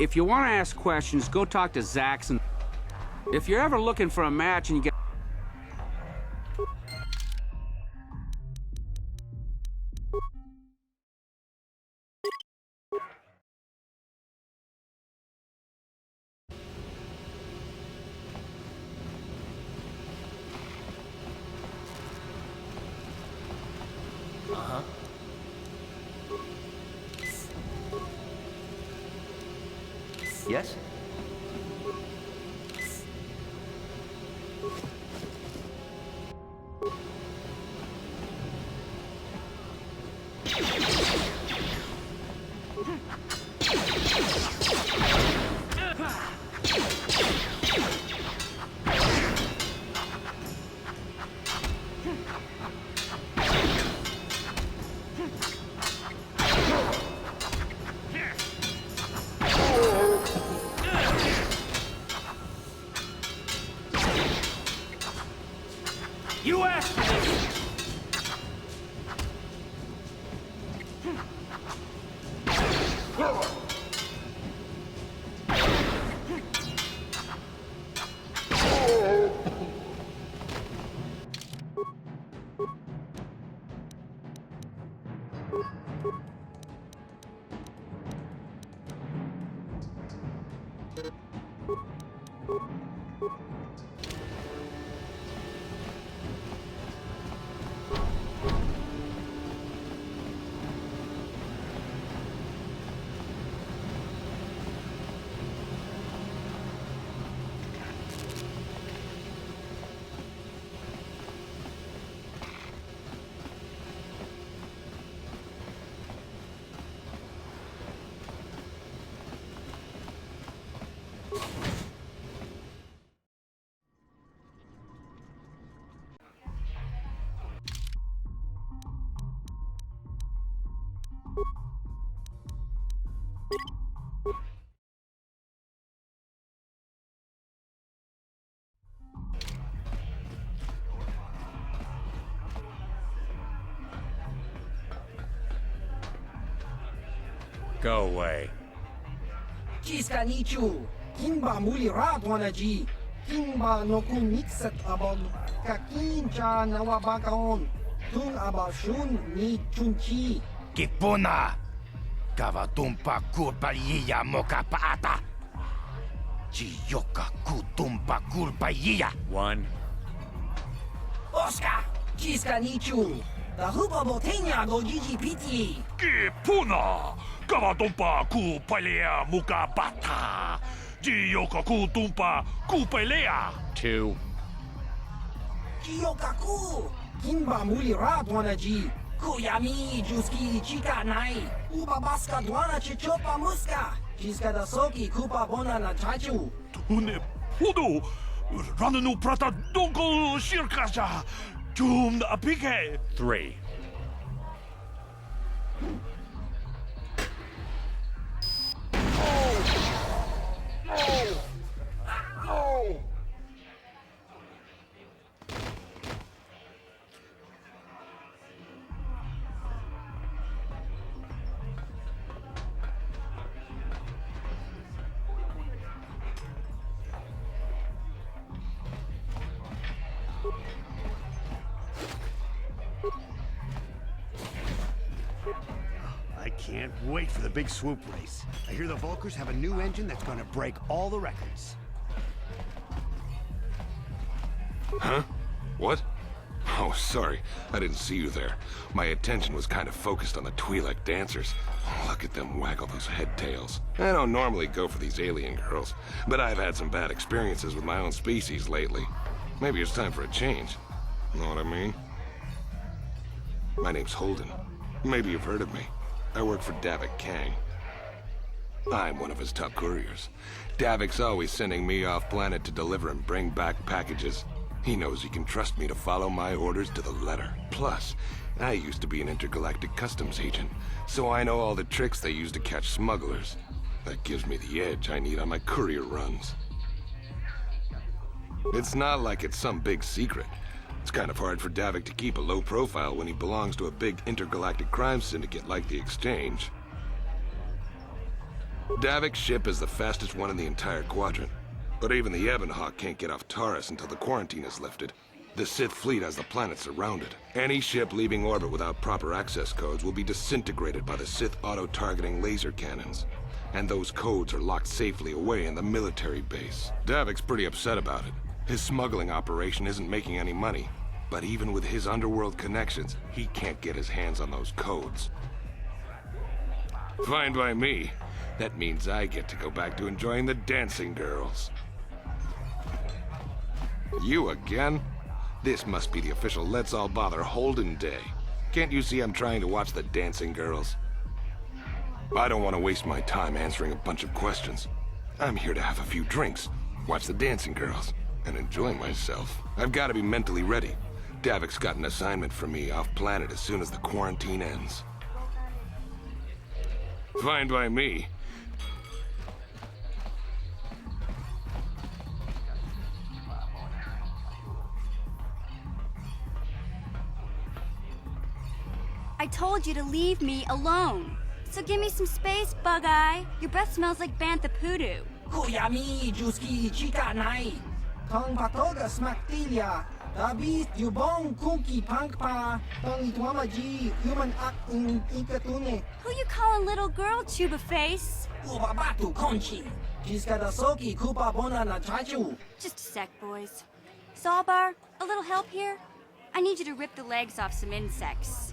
if you want to ask questions, go talk to Zaxxon. If you're ever looking for a match and you get... Uh-huh. Yes? You asked for this! Go away. Chiska nichu, kimba muli ratwanaji, kimba no kun mixat about kakincha nawabakaon, tun about shun ni chunchi. Kipuna! Kavatumpa kulpaliya mokapaata! Chiyoka kutumpa kulpaliya! One. Oscar, chiska nichu, the hupa botenya go GGPT. Kipuna! Kavatumpa ku palea muka bata! Jiyoka ku tumpa ku pelea! Two. Kiyokaku! Kinba mulira dwanaji! Kuyami juski chika nai! Ubabaska dwana chichopa muska! Jiska da soki kupa bona na chachu! Tune podo! Rananu prata donko shirkasha! Jum apike! 3. I can't wait for the big swoop race. I hear the Volkers have a new engine that's gonna break all the records. Huh? What? Oh, sorry. I didn't see you there. My attention was kind of focused on the Twi'lek dancers. Look at them waggle those head tails. I don't normally go for these alien girls, but I've had some bad experiences with my own species lately. Maybe it's time for a change. Know what I mean? My name's Holden. Maybe you've heard of me. I work for Davik Kang. I'm one of his top couriers. Davik's always sending me off planet to deliver and bring back packages. He knows he can trust me to follow my orders to the letter. Plus, I used to be an intergalactic customs agent, so I know all the tricks they use to catch smugglers. That gives me the edge I need on my courier runs. It's not like it's some big secret. It's kind of hard for Davik to keep a low profile when he belongs to a big intergalactic crime syndicate like the Exchange. Davik's ship is the fastest one in the entire quadrant. But even the Ebonhawk can't get off Taurus until the quarantine is lifted. The Sith fleet has the planet surrounded. Any ship leaving orbit without proper access codes will be disintegrated by the Sith auto-targeting laser cannons. And those codes are locked safely away in the military base. Davik's pretty upset about it. His smuggling operation isn't making any money. But even with his underworld connections, he can't get his hands on those codes. Fine by me. That means I get to go back to enjoying the dancing girls. You again? This must be the official Let's All Bother Holden Day. Can't you see I'm trying to watch the dancing girls? I don't want to waste my time answering a bunch of questions. I'm here to have a few drinks, watch the dancing girls, and enjoy myself. I've got to be mentally ready. Davik's got an assignment for me off-planet as soon as the quarantine ends. Fine by me. I told you to leave me alone. So give me some space, Bug-Eye. Your breath smells like bantha poodoo. Kuyami juski chika nai! Tong patoga smaktilia! Dabis yubong kunki pangpa! Tong itwamaji human ak in ikatune! Who you calling little girl, Chuba Face? Ubabatu konchi! Jiska da soki kupa bona na chachu! Just a sec, boys. Sawbar, a little help here? I need you to rip the legs off some insects.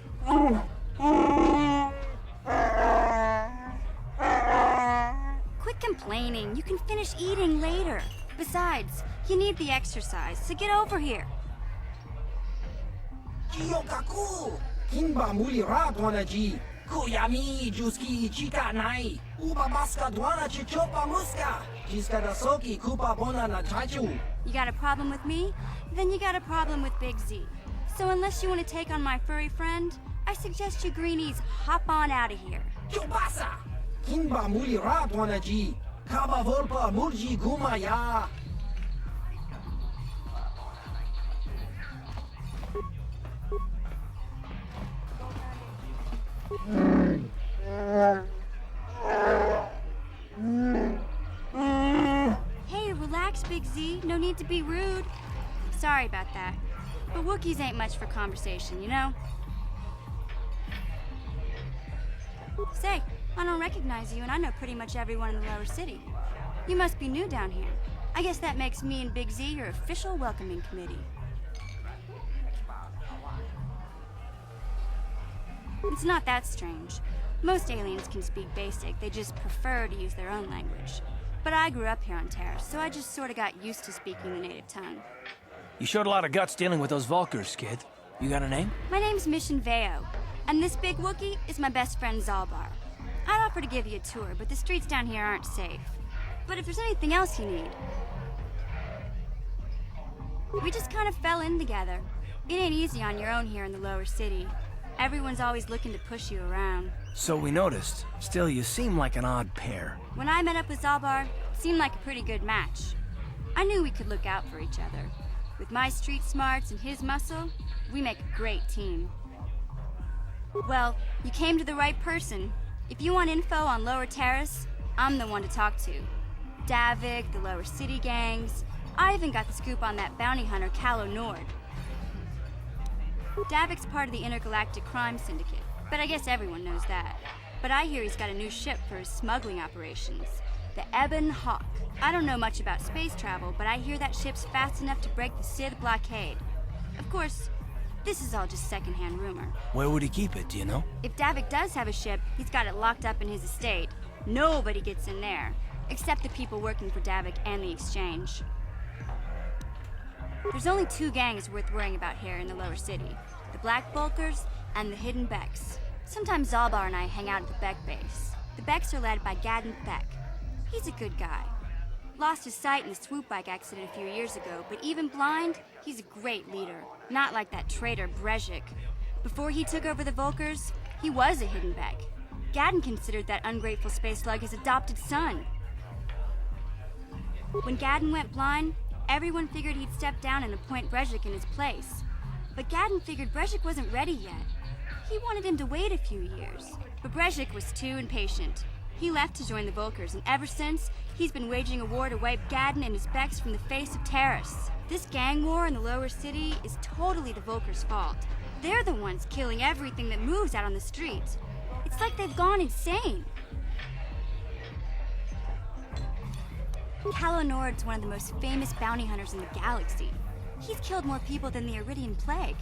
Quit complaining. You can finish eating later. Besides, you need the exercise, so get over here. Kiyokaku! Kinba mulira dwanaji! Kuyami juski chika nai! Ubabaska dwana chichopa muska! Jiska da soki kupa bona na chachu! You got a problem with me? Then you got a problem with Big Z. So unless you want to take on my furry friend, I suggest you greenies hop on out of here. Chubasa! Kinba mulira dwanaji! Kaba volpa mulji gumaya! Hey, relax, Big Z. No need to be rude. Sorry about that. But Wookiees ain't much for conversation, you know? Say, I don't recognize you, and I know pretty much everyone in the lower city. You must be new down here. I guess that makes me and Big Z your official welcoming committee. It's not that strange. Most aliens can speak basic, they just prefer to use their own language. But I grew up here on Terra, so I just sort of got used to speaking the native tongue. You showed a lot of guts dealing with those Vulkars, kid. You got a name? My name's Mission Veo, and this big Wookiee is my best friend Zalbar. I'd offer to give you a tour, but the streets down here aren't safe. But if there's anything else you need... We just kind of fell in together. It ain't easy on your own here in the lower city. Everyone's always looking to push you around. So we noticed. Still, you seem like an odd pair. When I met up with Zalbar, it seemed like a pretty good match. I knew we could look out for each other. With my street smarts and his muscle, we make a great team. Well, you came to the right person. If you want info on Lower Terrace, I'm the one to talk to. Davik, the Lower City gangs. I even got the scoop on that bounty hunter, Calo Nord. Davik's part of the intergalactic crime syndicate, but I guess everyone knows that. But I hear he's got a new ship for his smuggling operations, the Ebon Hawk. I don't know much about space travel, but I hear that ship's fast enough to break the Sith blockade. Of course, this is all just secondhand rumor. Where would he keep it, do you know? If Davik does have a ship, he's got it locked up in his estate. Nobody gets in there, except the people working for Davik and the Exchange. There's only two gangs worth worrying about here in the lower city. The Black Vulkars and the Hidden Becks. Sometimes Zalbar and I hang out at the Beck base. The Becks are led by Gadden Beck. He's a good guy. Lost his sight in a swoop bike accident a few years ago, but even blind, he's a great leader. Not like that traitor Brezhik. Before he took over the Vulkars, he was a Hidden Beck. Gadden considered that ungrateful space slug his adopted son. When Gadden went blind, everyone figured he'd step down and appoint Brezhik in his place. But Gadden figured Brezhik wasn't ready yet. He wanted him to wait a few years. But Brezhik was too impatient. He left to join the Vulkars, and ever since, he's been waging a war to wipe Gadden and his Becks from the face of Terrace. This gang war in the lower city is totally the Vulkars' fault. They're the ones killing everything that moves out on the streets. It's like they've gone insane. Calo Nord's one of the most famous bounty hunters in the galaxy. He's killed more people than the Iridian Plague.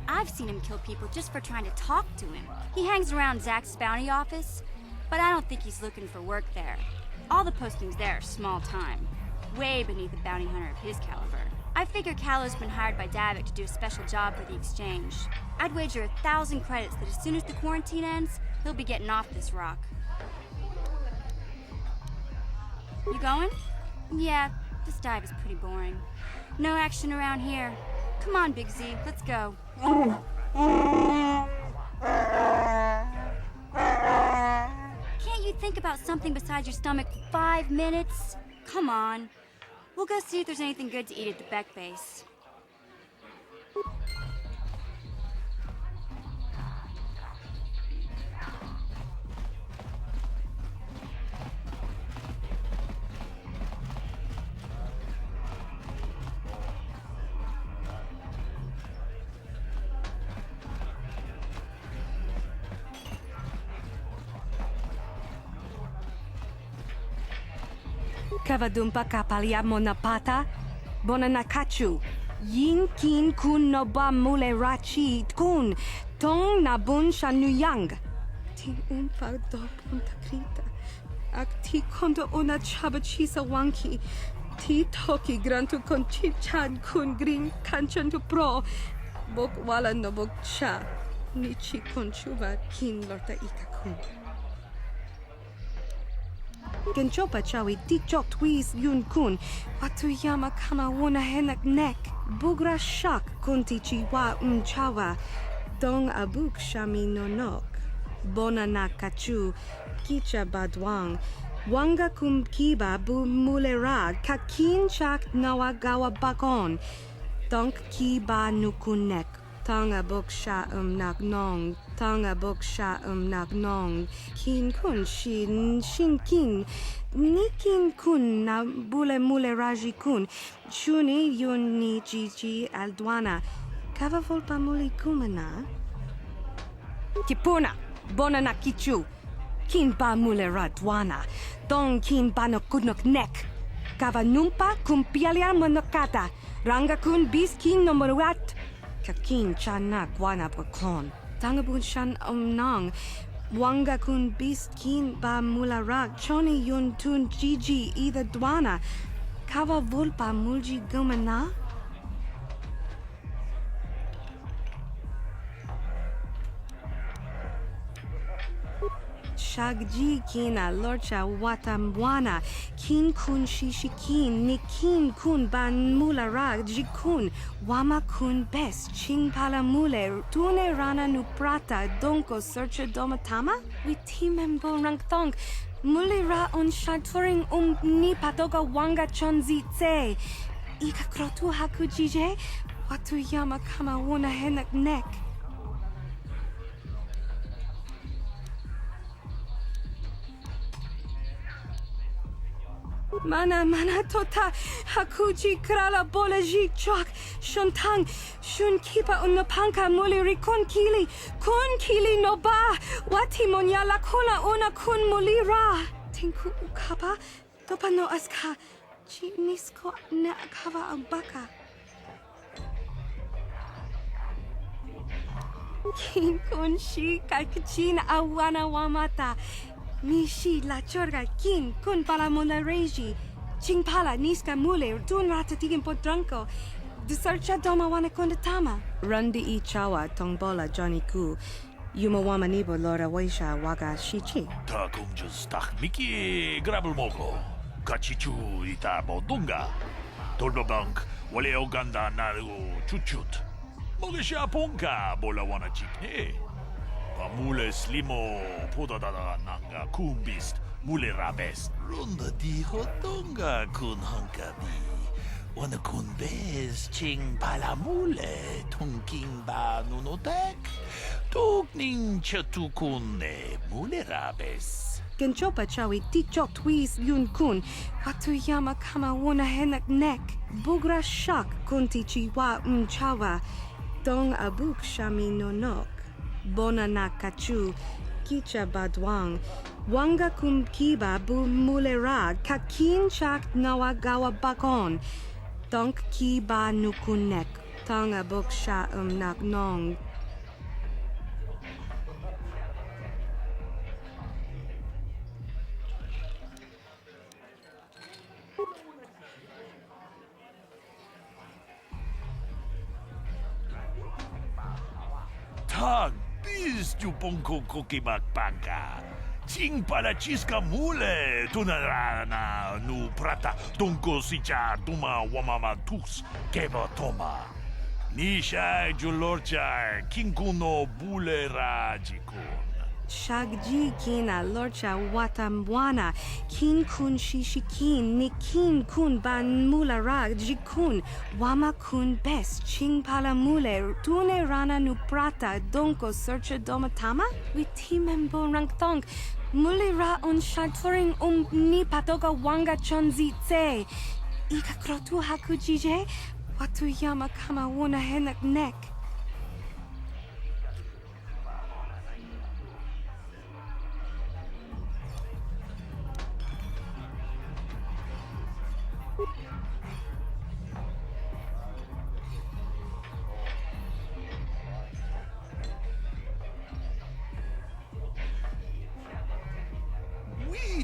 I've seen him kill people just for trying to talk to him. He hangs around Zack's bounty office, but I don't think he's looking for work there. All the postings there are small time, way beneath a bounty hunter of his caliber. I figure Calo's been hired by Davik to do a special job for the Exchange. I'd wager 1,000 credits that as soon as the quarantine ends, he'll be getting off this rock. You going? Yeah, this dive is pretty boring. No action around here. Come on, Big Z, let's go. Can't you think about something besides your stomach for 5 minutes? Come on. We'll go see if there's anything good to eat at the Beck base. Kavadumpa kapalia monapata, bonanakachu, yin kin kun noba mule rachi kun, tong nabun shanuyang. Tin umpa dobun takrita, ak ti kondo ona chabachisa wanki, ti toki grantu kon chichan kun green kanchan to pro, bok wala no bok cha, nichi konchuva kin lorta ikakun. Genchopa chawi tikchok twis yun kun, watuyama kama wona henak nek, bugra shak kunti chiwa chawa, dong abuk shami nonok, bona nakachu, kicha badwang, wanga kum kiba bu mulera, kakin chak nawagawa bakon, donk kiba nukunek, tanga buk sha nagnong, tanga buk sha nagnong, kin kun shin kin, nikin kun na bule mule raji kun, shuni yun ni jiji aldwana, kava volpa muli kumana. Kipuna, bona na kichu, kin ba mule radwana, dong kin ba no kudnok nek, kava numpa kumpialia monokata, ranga kun bis kin no moruat, kakin chana kwana pakon. Tangabun shan nang, wanga kun bis kin ba mularak, choni yun tun jiji either dwana, kava vulpa mulji gumana. Shagji kina lorcha watamwana, kin kun shishikin, nikin kun ban mulara jikun, wama kun best, ching pala mule, tune rana nu prata, donko searcha domatama? Witimembo rangthong, mulira on shaturing ni patoga wanga chonzi tse. Ika krotu hakujije, watu yama kama wona henak nek. Mana tota hakuji krala bolaji chok shontang shun kipa unapanka muliri kun kili no ba wati monya la kona una kun mulira tinku ukapa topa no aska chinisko na akava abaka kin kun shi kakachin awana wamata Nishi la chorga kin kun pala mona reji. Ching pala niska mule tun ratatigin podranko. Dusarcha doma wana kondatama. Rundi I chawa tongbola Johnny Ku. Yuma wama nibo lora waisha waga shichi. Ta kumjus tak miki grabul moko. Kachichu ita bodunga. Tolbabank wale oganda naru chuchut. Mogesha ponka bola wana chikne. Mule slimo podadada nanga kumbist mule rabes runda di hotonga kun hankabi wana kun bez ching pala mule tongking ba nunotek tokning chatukune mule rabes Genchopa chawi tikchok twis yun kun watu yama kama wona henak nek bugra shak kunti chiwa chawa dong abuk shami nonok Bona na kachu, kicha badwang, wanga kum kiba bu mulera, kakin chak nawagawa bakon, donk kiba nukunek, tonga buksha nak nong. Tag bis tu ponko kokimak panka. Ching pala chiska mule tunarana nu prata donko sicha duma wamama tus keba toma. Nisha julorcha kinkuno bule rajikun. Shagji kina lorcha watamwana, kin kun shishikin, nikin kun ban mulara jikun, wama kun best, ching pala mule, tune rana nu prata, donko searcha domatama? Witimembo rangthong, mulira on shaturing ni patoga wanga chonzi tse. Ika krotu hakujije, watu yama kama wona henak nek.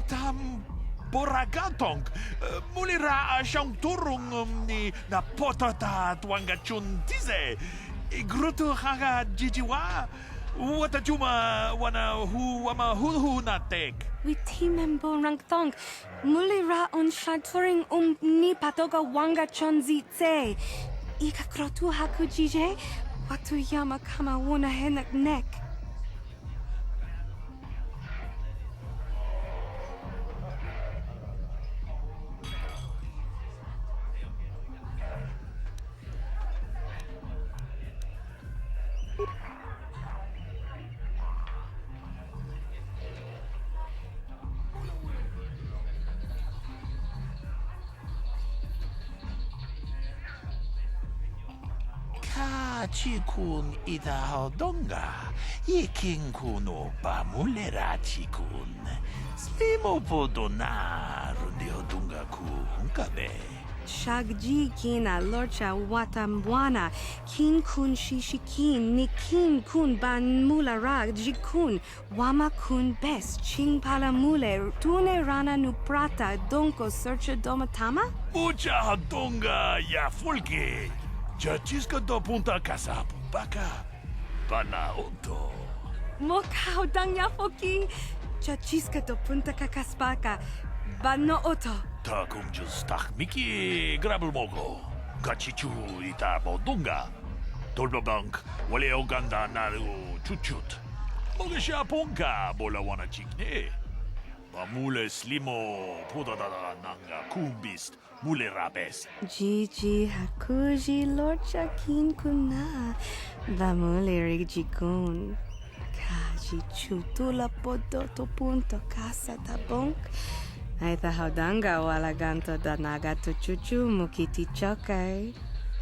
Tam boragatong mulira siyang turong ni na potata tuangachun tize gruto haga jijiwa wata juma wana hu wama hu natek Witimembo rangthong mulira on shaturing ni patoga wanga chonzi tse ika krotu hakujije watu yama kama wona henak nek chikun ida hodonga ikin kuno pa mulera chikun slimo podona rundi hodonga ku hunkabe Shagji kina lorcha watamwana, kin kun shishikin, nikin kun ban mulara jikun, wama kun best, ching pala mule, tune rana nu prata, donko searcha domatama? Mucha hodonga ya fulke, chachiska do punta casa pupaka, pana oto. Mokao dang yafoki, Chachiska to punta kakaspaka. Bano oto. Ta kumjus tak Mickey grabul mogo. Kachichu ita bodunga. Dolbabank wale oganda naru chuchut. Mogesha ponka bola wana chikne. Bamule slimo podadada nanga kumbist mule rabes. Gigi hakuji Lord Chakin kuna. Bamule rigikun. Kaji chutula podoto punto casa tabonk. Aita haudanga wala ganto da nagato chuchu mukiti chokai.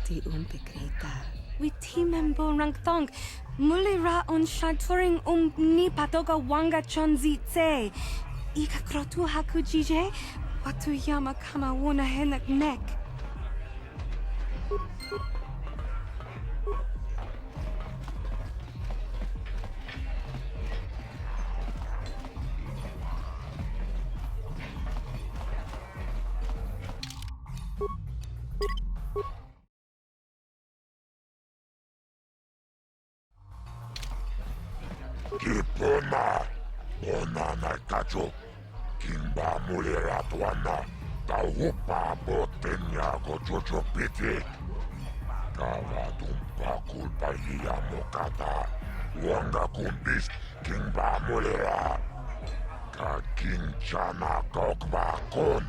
Ti umpekrita. Witi membo rangthong. Muli ra on shaturing ni patoga wanga chonzi tse. Ika krotu hakujije. Watu yama kama wona henak nek. Kipona, ona na kacho, kimba mulera tuana, taupa botenya go jojo piti. Kava tumpa kulpa hiya mokata, wanga kumbis, kimba mulera. Ka kinchana kokba kon,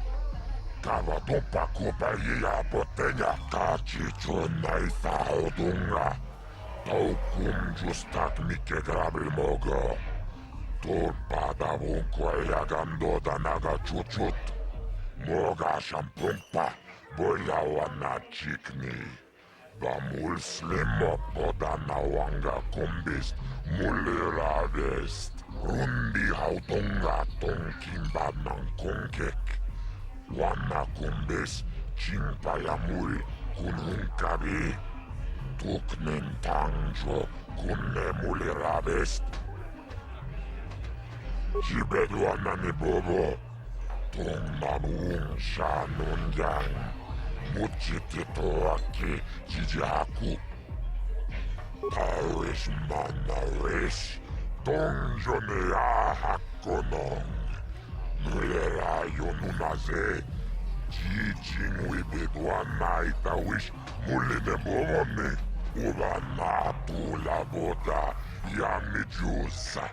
kava tumpa kulpa hiya botenya, ka chichuna isa odunga. Taukum justak mike grabil mogo. Tur padavun koya gando da naga chuchut. Moga shampumpa, boya wana chikni. Bamul slimo podana wanga kumbis, mulira vest. Rundi hautunga tonkimba nang kongek. Wana kumbis, chingpa yamul, kunhunkabi. Tuknen tangjo kunne mulira vest. Jibedwana ni bobo. Tong mamuung shanun yang. Muchitito aki jijaku. Tawish manawish. Tong jone ahakonong. Mulira yonunaze. Jijing wibedwana itawish muline bomone. Ubana pula boda yami jusa.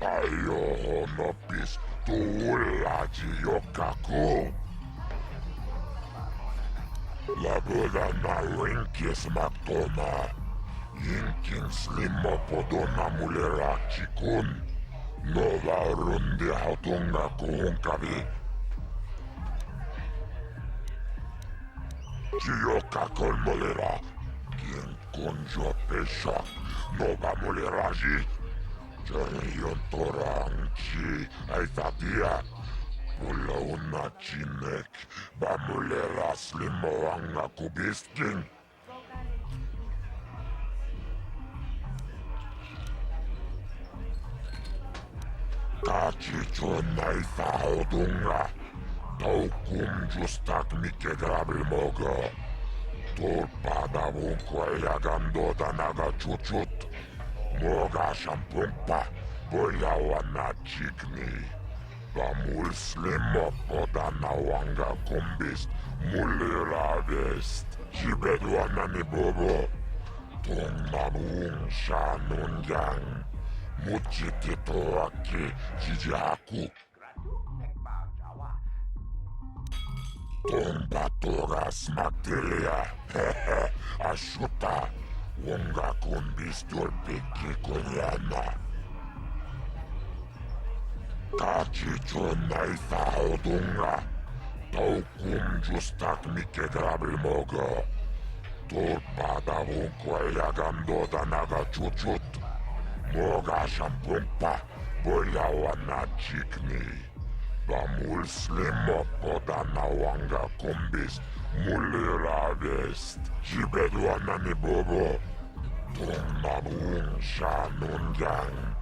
Ayo honopis tuulaji yokaku. La boda na rinkis maktona. Yinkin slimo podona mulera chikun. Nova rundi hautunga kuhunkavi. Chiyokakol mulera. Kunjo pesha, nova muleraji. Jarion toranchi, aitatia. Pula una chinek, ba mulera slimo anga kubisking. Kachicho naisa odunga. Taukum justak mike grabil mogo. Tur padavun koya gando da naga chuchut. Moga shampumpa, boya wana chikni. Bamul slimo podana wanga kumbis, mulira vest. Jibedwana ni bobo. Tong mamuung shanun yang. Muchitito aki jijaku. Tombatora smaktelia, hehe, ashuta, wonga kumbistor piki konyana. Kachicho naisa odunga, taukum justak mike grabil mogo. Tur padavun koya gando da naga chuchut. Moga shampumpa, boya wana chikni. Bamul slimo podana wanga kumbis, mulira vest. Jibedwana ni bobo. Tong mamuung shanun yang.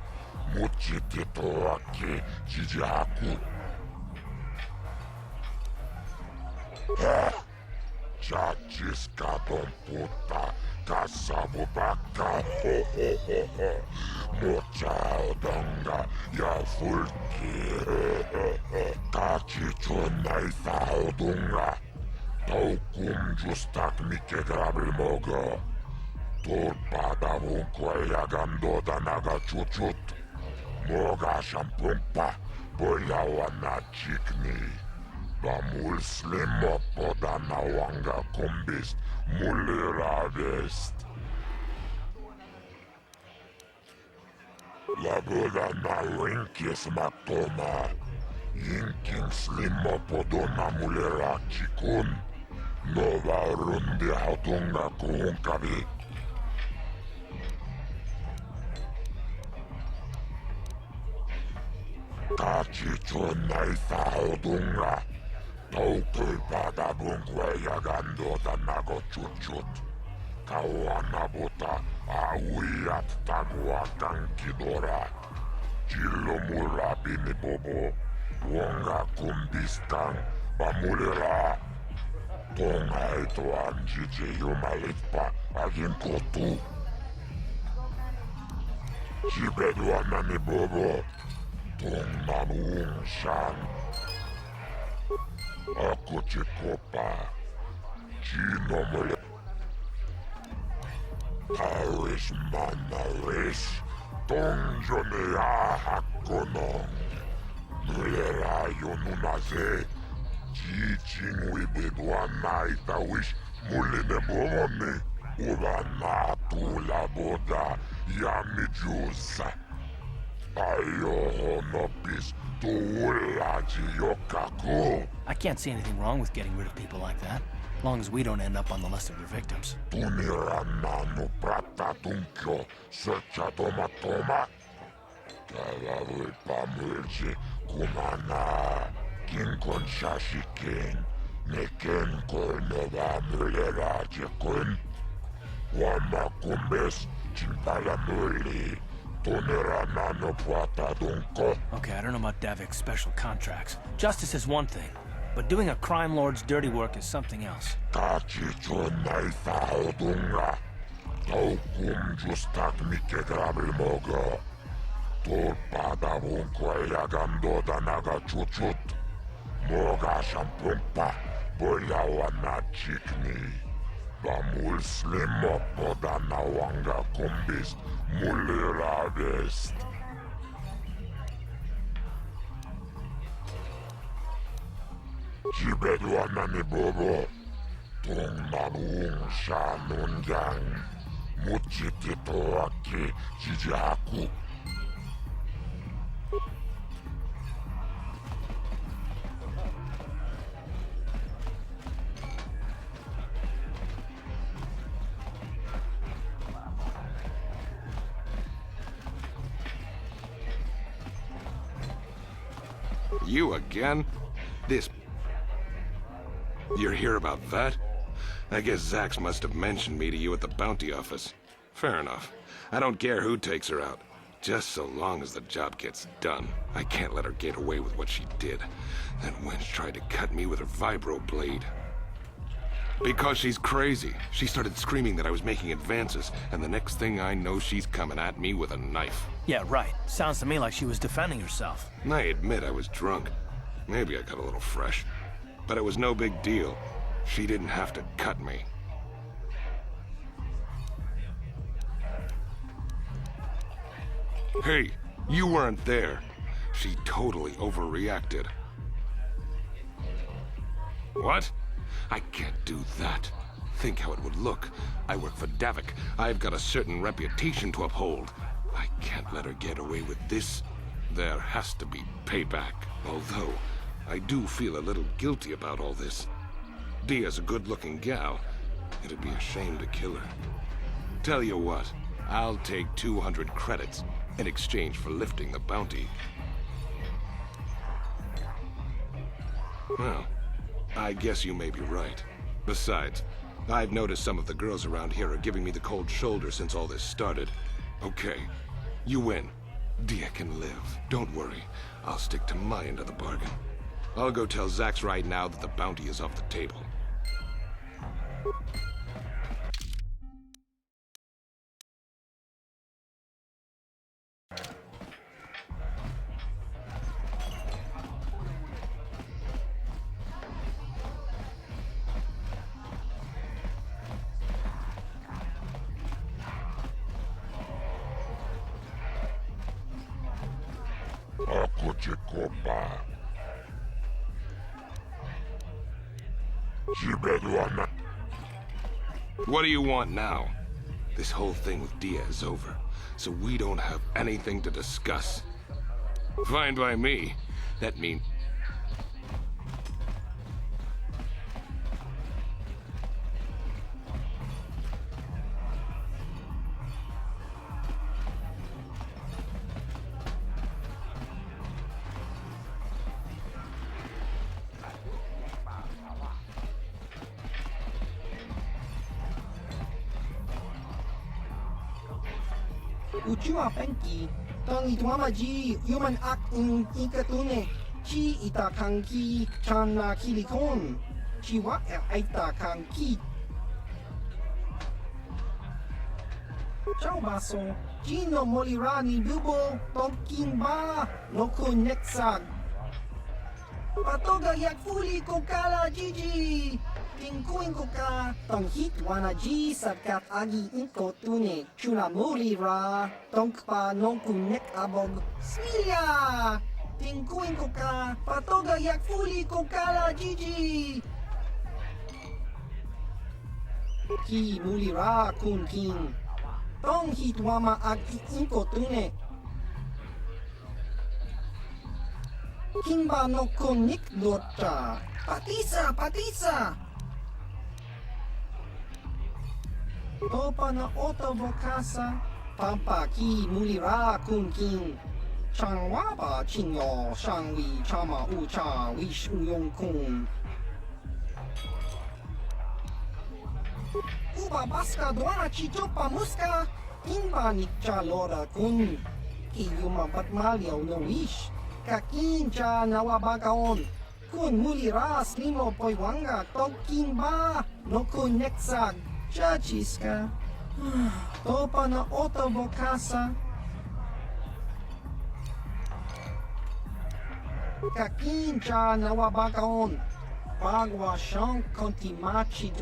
Muchitito aki jijaku. Chachis katon puta, kasabubaka, ho ho ho ho. Mochaodonga ya fulki. Kachichon naisaodunga. Taukum justak mike grabel mogo. Torpada ya gando danaga chuchut. Moga shampumpa. Boyawana chikni. Bamul slimo podana wanga kumbist. Mulira vest. Lagoda na winkis matoma. Yinking slimo podona mulira chikun. Nova rundi hatunga kuhunkavi. Kachichon naisaodunga. Taukul padabungwe yagando danago chuchut. Kawana buta awiyat tagwa tankidora. Jilomura binibobo. Wonga kumbistang bamulira. Tonga ito anjije yumalitpa agin kotu. Jibedwana ni bobo. Tong nanuung shan. Ako chikopa. Chino mule. Paris manaris. Tong jone ahakonong. Mulera yonunaze. Jijing wibedwana itawish muline bomone. Ubana tula boda yamijusa. I can't see anything wrong with getting rid of people like that, as long as we don't end up on the list of their victims. Okay, I don't know about Davik's special contracts. Justice is one thing, but doing a crime lord's dirty work is something else. Bamul slimo podana wanga kumbis mulira vest. Jibedwana ni bobo. Tong nanuung shanun yang. Muchitito aki jijaku. You again? This... You're here about that? I guess Zax must have mentioned me to you at the bounty office. Fair enough. I don't care who takes her out. Just so long as the job gets done. I can't let her get away with what she did. That wench tried to cut me with her vibro blade. Because she's crazy. She started screaming that I was making advances, and the next thing I know, she's coming at me with a knife. Yeah, right. Sounds to me like she was defending herself. I admit I was drunk. Maybe I got a little fresh. But it was no big deal. She didn't have to cut me. Hey, you weren't there. She totally overreacted. What? I can't do that. Think how it would look. I work for Davik. I've got a certain reputation to uphold. I can't let her get away with this. There has to be payback. Although, I do feel a little guilty about all this. Dia's a good-looking gal. It'd be a shame to kill her. Tell you what, I'll take 200 credits in exchange for lifting the bounty. Well, I guess you may be right. Besides, I've noticed some of the girls around here are giving me the cold shoulder since all this started. Okay, you win. Dia can live. Don't worry. I'll stick to my end of the bargain. I'll go tell Zax right now that the bounty is off the table. Jacoba. Jibeduana. What do you want now? This whole thing with Dia is over, so we don't have anything to discuss. Fine by me. That means... Uchua penki, tang ituamaji, human act in ikatune, chi itakanki, chana kilikon, chiwa aitakanki. Ciao baso, Gino molirani bubo, tonkin ba, loko nexag. Patoga yakfuli kokala Gigi. Tingkuin ko ka, tong hit wana G sakat agi inko tune, chuna muli ra, tong pa nong kunek abog, smilya! Tingkuin ko ka, patoga yakfuli kokala Gigi. Ki muli ra kun king, tong hit wama agi inko tune. King ba no kunik lota, patisa, patisa! Topa na otobokasa, pampa ki mulira kun king. Changwa ba chingo, shangwi chama ucha wish uyong kun. Uba baska doana chichopa muska, kimba nikcha lora kun. Iyuma batmalyaw no wish, kakincha nawabagaon. Kun mulira slimo poywanga, tokimba, no kun neksag. Chachiska, topa na otobokasa. Kakincha nawabakaon, pagwa siyang kontimachid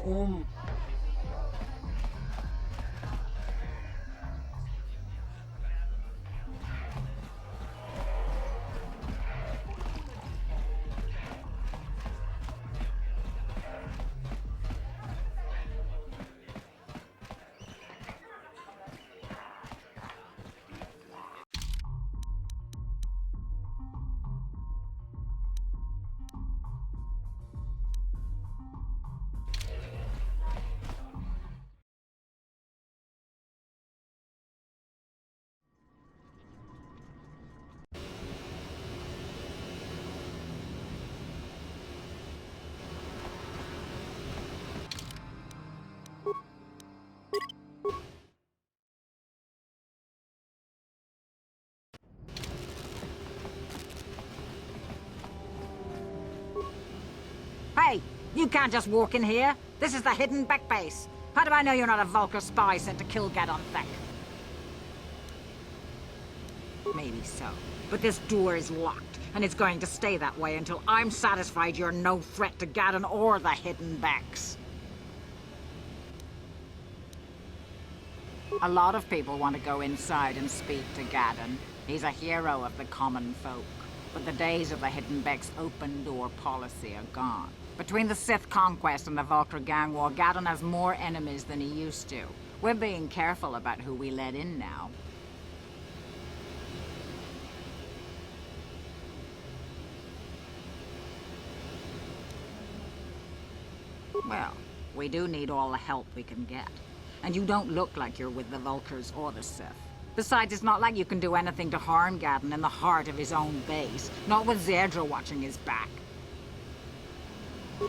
Hey, you can't just walk in here. This is the hidden back base. How do I know you're not a Vulcar spy sent to kill Gadon Thek? Maybe so. But this door is locked, and it's going to stay that way until I'm satisfied you're no threat to Gadon or the hidden backs. A lot of people want to go inside and speak to Gadon. He's a hero of the common folk. But the days of the hidden Beck's open-door policy are gone. Between the Sith conquest and the Vulcar gang war, Gadon has more enemies than he used to. We're being careful about who we let in now. Well, we do need all the help we can get. And you don't look like you're with the Vulcars or the Sith. Besides, it's not like you can do anything to harm Gadon in the heart of his own base. Not with Zedra watching his back.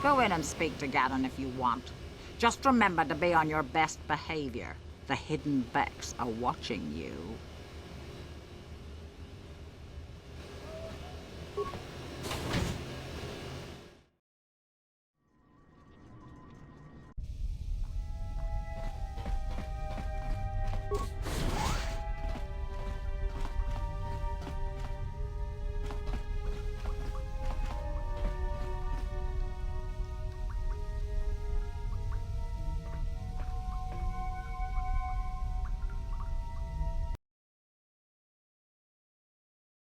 Go in and speak to Gadon if you want. Just remember to be on your best behavior. The hidden Becks are watching you.